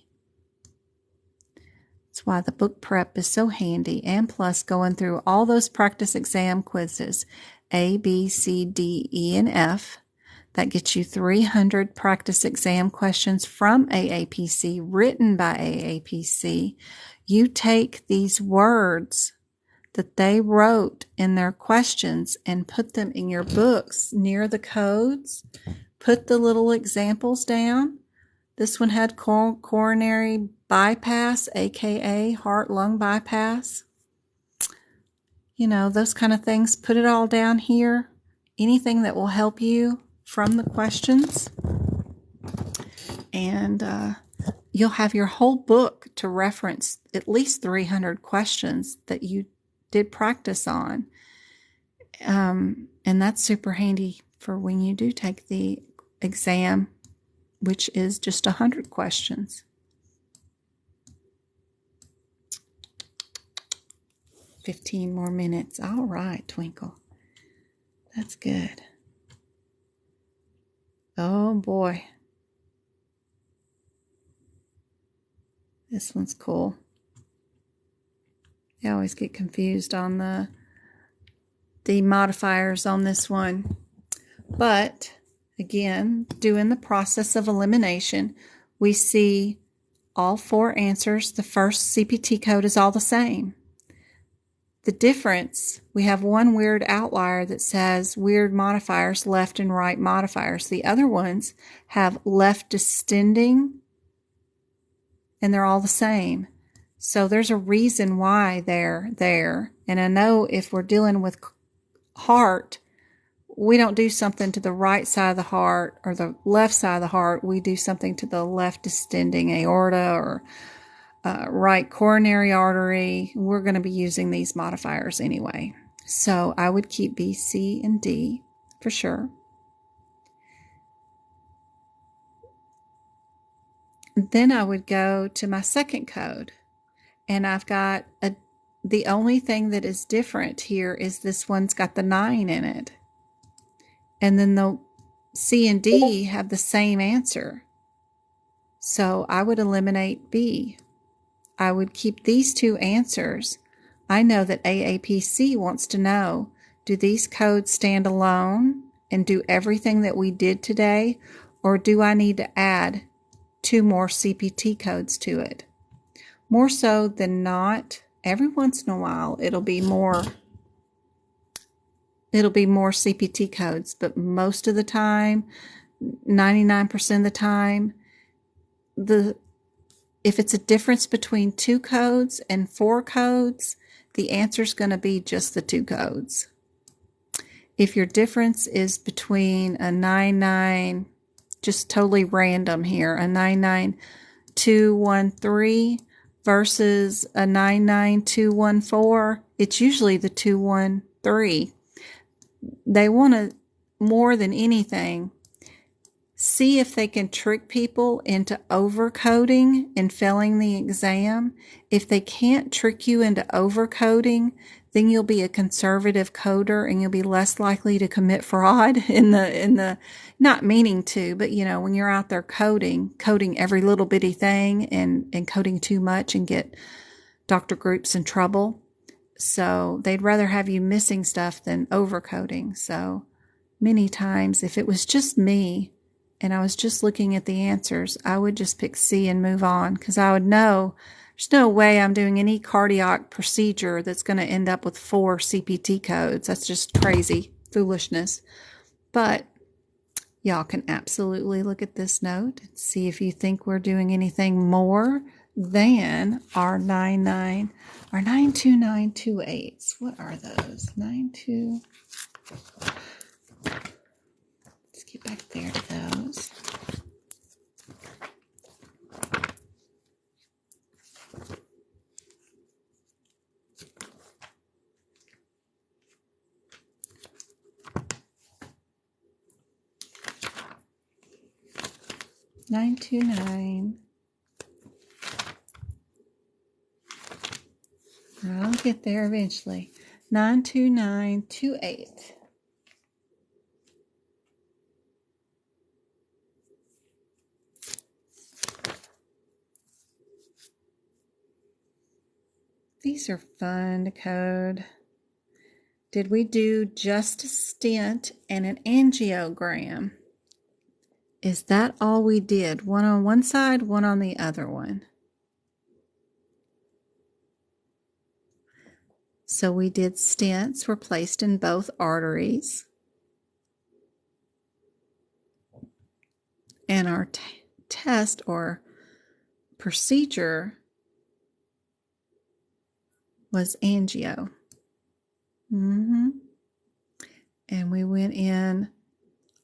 That's why the book prep is so handy, and plus going through all those practice exam quizzes, A, B, C, D, E, and F. That gets you 300 practice exam questions from AAPC, written by AAPC. You take these words that they wrote in their questions and put them in your books near the codes. Put the little examples down. This one had coronary bypass, aka heart-lung bypass. You know, those kind of things. Put it all down here. Anything that will help you from the questions. And you'll have your whole book to reference at least 300 questions that you did practice on. And that's super handy for when you do take the exam, which is just 100 questions. "15 more minutes. All right, Twinkle. That's good. Oh, boy. This one's cool. I always get confused on the modifiers on this one. But again, doing the process of elimination, we see all 4 answers. The first CPT code is all the same. The difference, we have one weird outlier that says weird modifiers, left and right modifiers. The other ones have left descending, and they're all the same. So there's a reason why they're there. And I know if we're dealing with heart, we don't do something to the right side of the heart or the left side of the heart. We do something to the left descending aorta or right coronary artery. We're going to be using these modifiers anyway. So I would keep B, C, and D for sure. Then I would go to my second code. And I've got the only thing that is different here is this one's got the 9 in it. And then the C and D have the same answer. So I would eliminate B. I would keep these 2 answers. I know that AAPC wants to know, do these codes stand alone and do everything that we did today, or do I need to add 2 more CPT codes to it? More so than not, every once in a while it'll be more CPT codes, but most of the time, 99% of the time, if it's a difference between 2 codes and 4 codes, the answer is going to be just the 2 codes. If your difference is between a 99, just totally random here, a 99213 versus a 99214, it's usually the 213. They want to, more than anything, see if they can trick people into overcoding and failing the exam. If they can't trick you into overcoding, then you'll be a conservative coder and you'll be less likely to commit fraud in the not meaning to, but when you're out there coding every little bitty thing and coding too much and get doctor groups in trouble. So they'd rather have you missing stuff than overcoding. So many times, if it was just me and I was just looking at the answers, I would just pick C and move on, because I would know there's no way I'm doing any cardiac procedure that's going to end up with 4 CPT codes. That's just crazy foolishness. But y'all can absolutely look at this note and see if you think we're doing anything more than our 92928s. What are those? 92. Let's get back there to those. $929. I'll get there eventually. 92928. These are fun to code. Did we do just a stent and an angiogram? Is that all we did? One on one side, one on the other one. So we did stents were placed in both arteries. And our test or procedure was angio. And we went in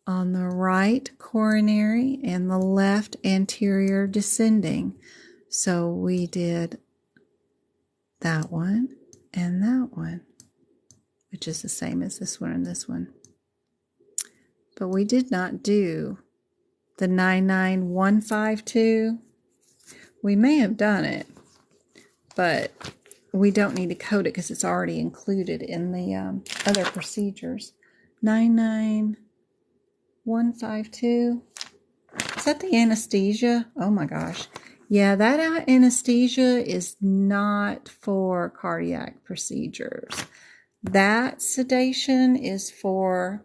on the right coronary and the left anterior descending. So we did that one and that one, which is the same as this one and this one. But we did not do the 99152. We may have done it, but we don't need to code it because it's already included in the other procedures. 99152. Is that the anesthesia? Oh my gosh. Yeah, that anesthesia is not for cardiac procedures. That sedation is for,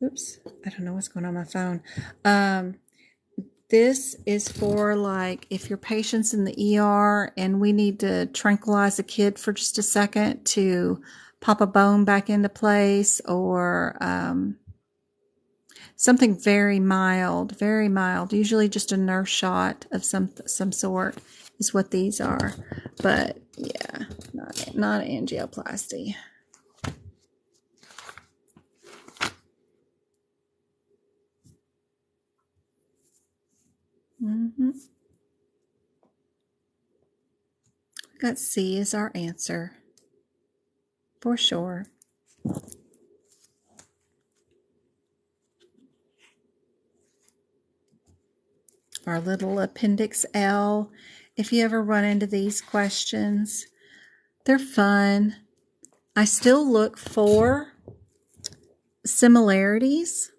oops, I don't know what's going on my phone. This is for like if your patient's in the ER and we need to tranquilize a kid for just a second to pop a bone back into place, or something very mild, usually just a nurse shot of some sort is what these are. But yeah, not angioplasty. Got C is our answer for sure. Our little Appendix L. If you ever run into these questions, they're fun. I still look for similarities.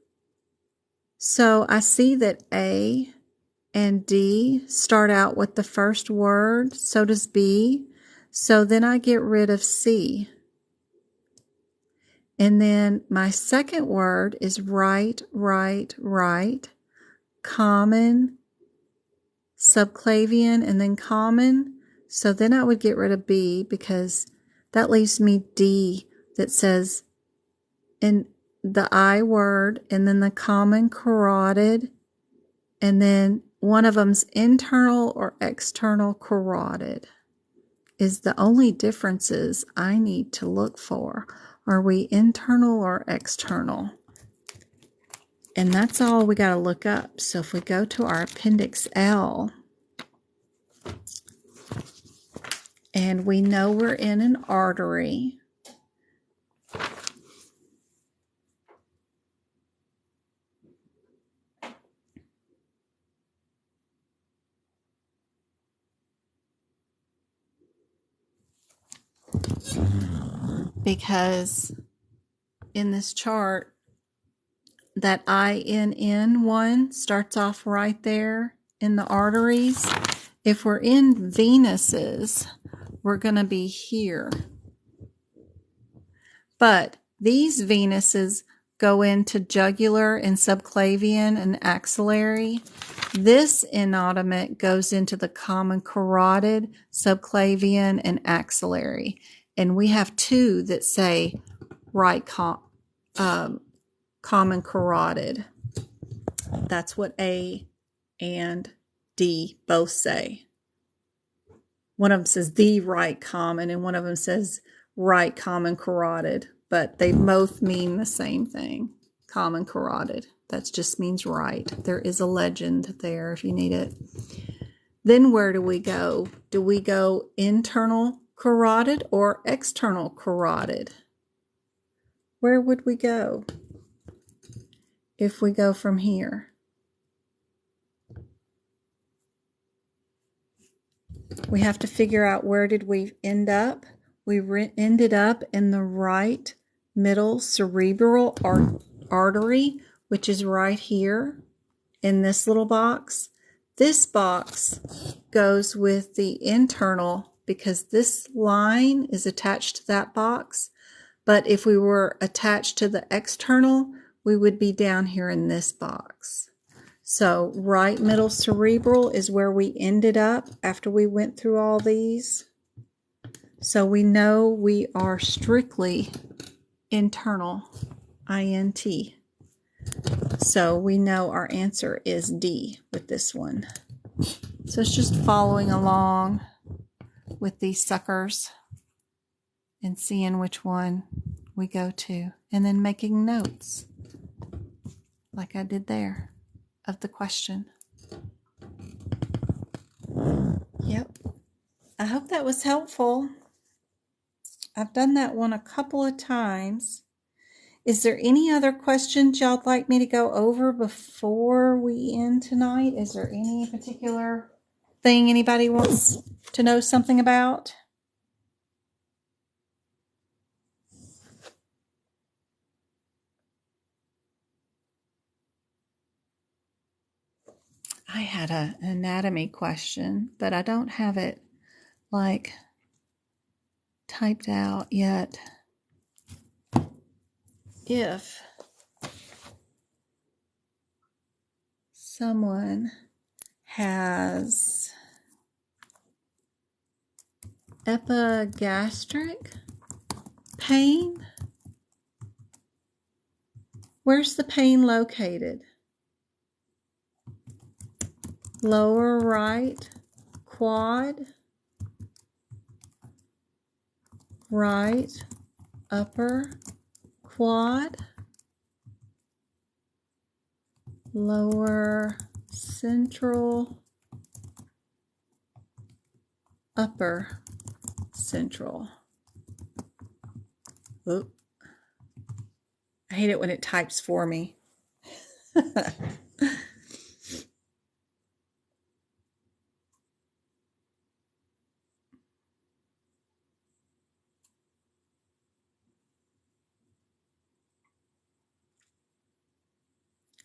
So I see that A and D start out with the first word. So does B. So then I get rid of C. And then my second word is right, common, subclavian, and then common. So then I would get rid of B because that leaves me D that says in the I word and then the common carotid, and then one of them's internal or external carotid is the only differences I need to look for. Are we internal or external? And that's all we got to look up. So if we go to our Appendix L, and we know we're in an artery, because in this chart, that INN one starts off right there in the arteries. If we're in venuses, we're going to be here. But these venuses go into jugular and subclavian and axillary. This innominate goes into the common carotid, subclavian, and axillary. And we have two that say right common carotid. That's what A and D both say. One of them says the right common, and one of them says right common carotid, but they both mean the same thing, common carotid. That just means right. There is a legend there if you need it. Then where do we go? Do we go internal carotid or external carotid? Where would we go if we go from here? We have to figure out where did we end up. We ended up in the right middle cerebral artery, which is right here in this little box. This box goes with the internal because this line is attached to that box. But if we were attached to the external, we would be down here in this box. So right middle cerebral is where we ended up after we went through all these. So we know we are strictly internal, INT. So we know our answer is D with this one. So it's just following along with these suckers and seeing which one we go to, and then making notes like I did there of the question. Yep. I hope that was helpful. I've done that one a couple of times. Is there any other questions y'all'd like me to go over before we end tonight? Is there any particular thing anybody wants to know something about? I had an anatomy question, but I don't have it like typed out yet. If someone has epigastric pain, where's the pain located? Lower right quad, right upper quad, lower central, upper central. Oop. I hate it when it types for me.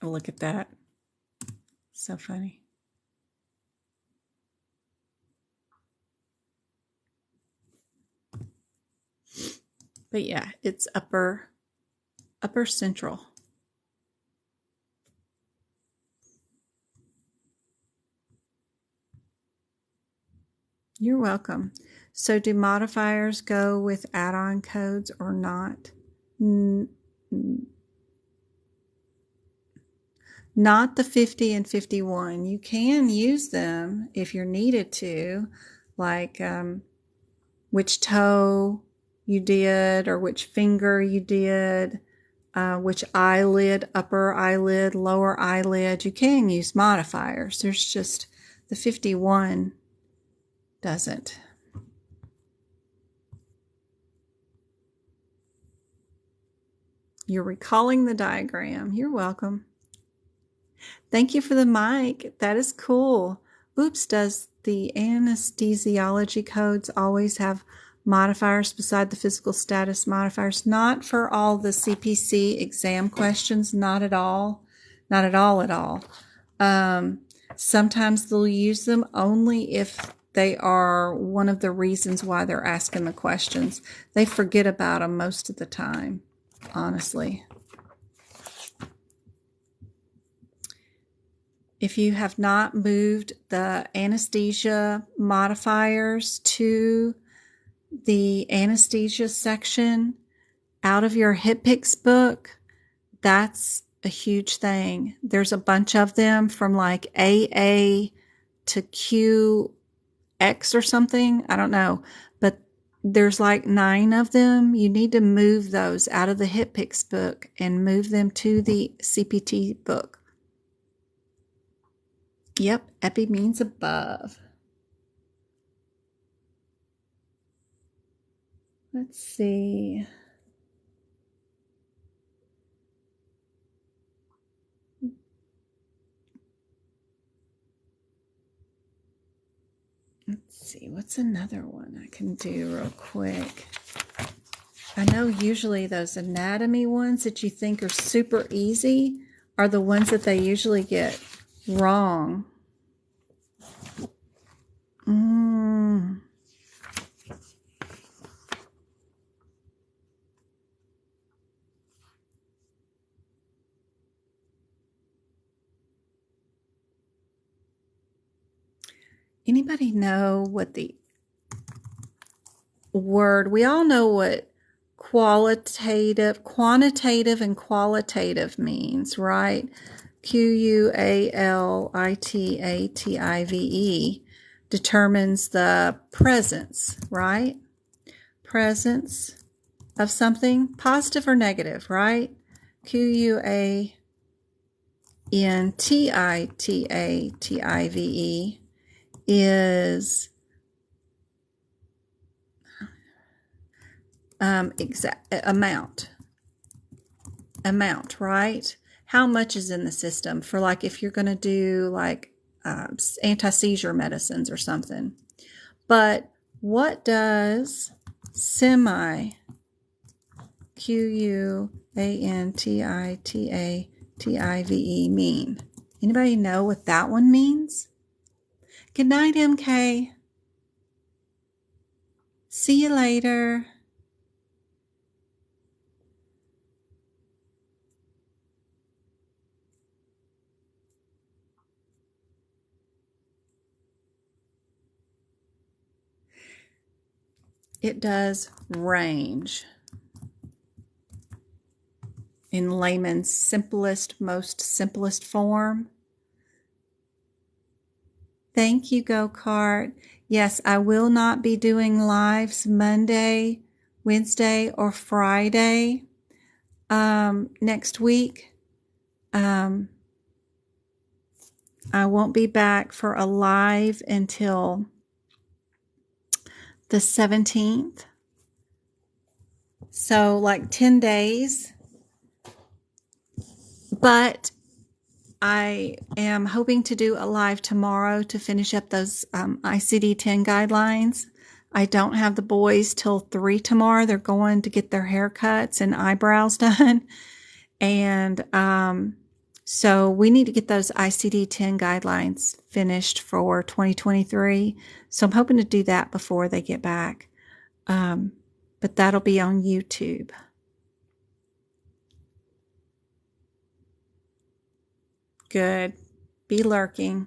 Oh, look at that. So funny. But yeah, it's upper central. You're welcome. So do modifiers go with add-on codes or not? Not the 50 and 51. You can use them if you're needed to, like which toe you did or which finger you did, which eyelid, upper eyelid, lower eyelid. You can use modifiers. There's just the 51 doesn't. You're recalling the diagram. You're welcome. Thank you for the mic. That is cool. Oops, does the anesthesiology codes always have modifiers beside the physical status modifiers? Not for all the CPC exam questions, not at all. Not at all. Sometimes they'll use them only if they are one of the reasons why they're asking the questions. They forget about them most of the time, honestly. If you have not moved the anesthesia modifiers to the anesthesia section out of your HitPix book, that's a huge thing. There's a bunch of them from like AA to QX or something. I don't know, but there's like 9 of them. You need to move those out of the HitPix book and move them to the CPT book. Yep, epi means above. Let's see. Let's see, what's another one I can do real quick? I know usually those anatomy ones that you think are super easy are the ones that they usually get wrong. Anybody know what the word, we all know what quantitative and qualitative means, right? Qualitate determines the presence, right? Presence of something, positive or negative, right? Quantitive is amount, right? How much is in the system for, like, if you're going to do like anti-seizure medicines or something. But what does semi Quantitive mean? Anybody know what that one means? Good night, MK. See you later. It does range in layman's most simplest form. Thank you, Go-Kart. Yes, I will not be doing lives Monday, Wednesday, or Friday next week. I won't be back for a live until the 17th. So like 10 days. But I am hoping to do a live tomorrow to finish up those ICD-10 guidelines. I don't have the boys till 3 tomorrow. They're going to get their haircuts and eyebrows done. And so we need to get those ICD-10 guidelines finished for 2023. So I'm hoping to do that before they get back. But that'll be on YouTube. Good. Be lurking.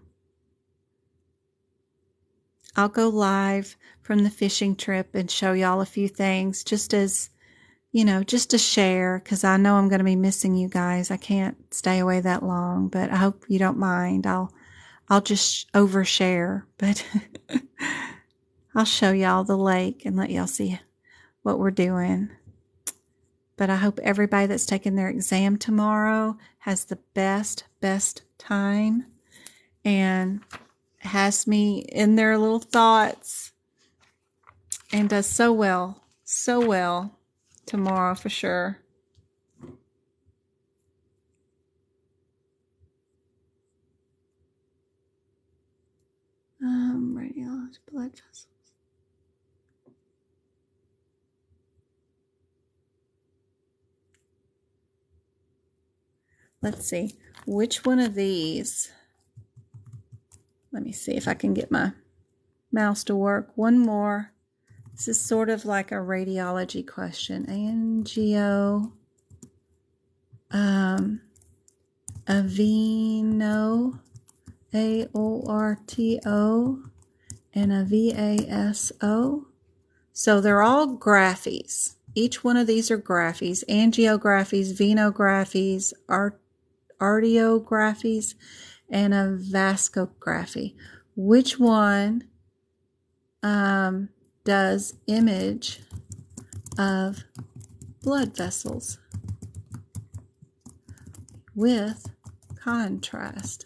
I'll go live from the fishing trip and show y'all a few things just as, you know, just to share, because I know I'm going to be missing you guys. I can't stay away that long, but I hope you don't mind. I'll just overshare, but I'll show y'all the lake and let y'all see what we're doing. But I hope everybody that's taking their exam tomorrow has the best time and has me in their little thoughts and does so well tomorrow for sure. Radiology blood vessels. Let's see, which one of these? Let me see if I can get my mouse to work. One more. This is sort of like a radiology question. Angio, Aveno, AORTO, and a VASO. So they're all graphies. Each one of these are graphies. Angiographies, venographies, arteriographies, and a vascography. Which one does image of blood vessels with contrast?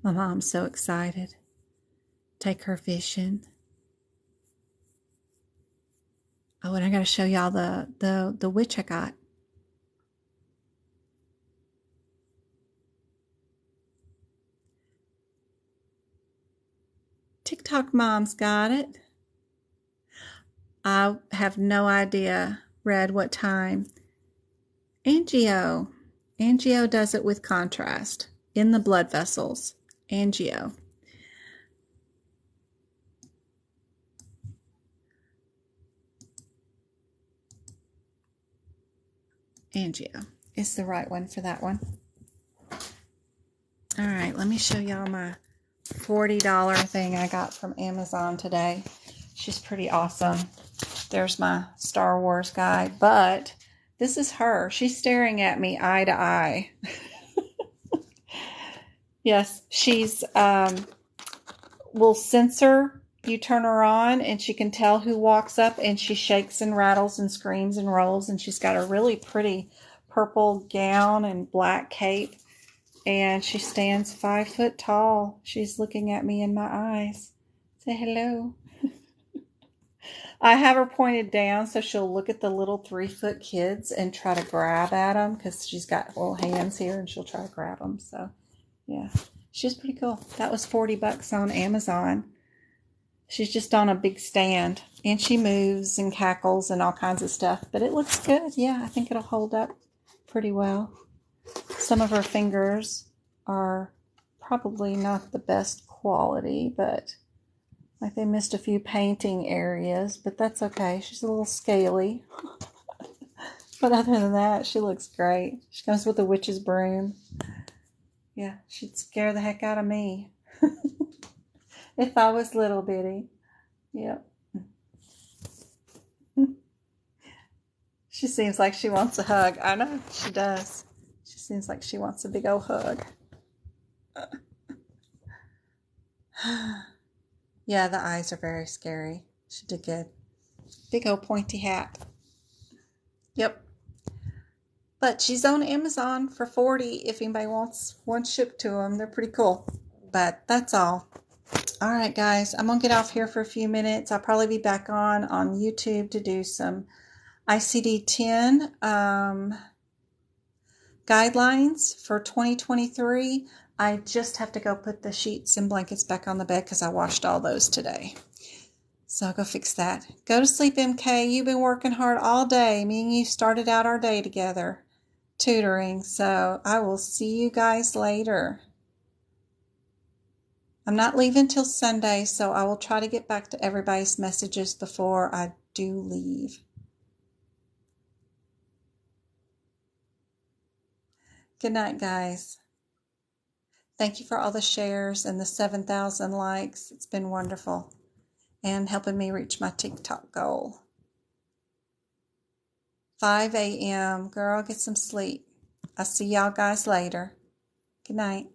My mom's so excited. Take her fishing. Oh, and I got to show y'all the witch I got. TikTok mom's got it. I have no idea, Red, what time. Angio does it with contrast in the blood vessels. Angio. Is the right one for that one. All right, let me show y'all my $40 thing I got from Amazon today. She's pretty awesome. There's my Star Wars guide, but this is her. She's staring at me eye to eye. Yes, she's will censor. You turn her on and she can tell who walks up, and she shakes and rattles and screams and rolls, and she's got a really pretty purple gown and black cape, and she stands 5 foot tall. She's looking at me in my eyes. Say hello. I have her pointed down so she'll look at the little 3-foot kids and try to grab at them, because she's got little hands here and she'll try to grab them. So yeah, she's pretty cool. That was $40 on Amazon. She's just on a big stand, and she moves and cackles and all kinds of stuff, but it looks good. Yeah, I think it'll hold up pretty well. Some of her fingers are probably not the best quality, but like they missed a few painting areas, but that's okay. She's a little scaly. But other than that, she looks great. She comes with a witch's broom. Yeah, she'd scare the heck out of me if I was little bitty. Yep. She seems like she wants a hug. I know, she does. She seems like she wants a big old hug. Yeah, the eyes are very scary. She did good. Big old pointy hat. Yep. But she's on Amazon for $40 if anybody wants one shipped to them. They're pretty cool. But that's all. All right, guys. I'm going to get off here for a few minutes. I'll probably be back on YouTube to do some ICD-10 guidelines for 2023. I just have to go put the sheets and blankets back on the bed because I washed all those today. So I'll go fix that. Go to sleep, MK. You've been working hard all day. Me and you started out our day together tutoring. So I will see you guys later. I'm not leaving till Sunday, so I will try to get back to everybody's messages before I do leave. Good night, guys. Thank you for all the shares and the 7,000 likes. It's been wonderful and helping me reach my TikTok goal. 5 a.m. Girl, get some sleep. I'll see y'all guys later. Good night.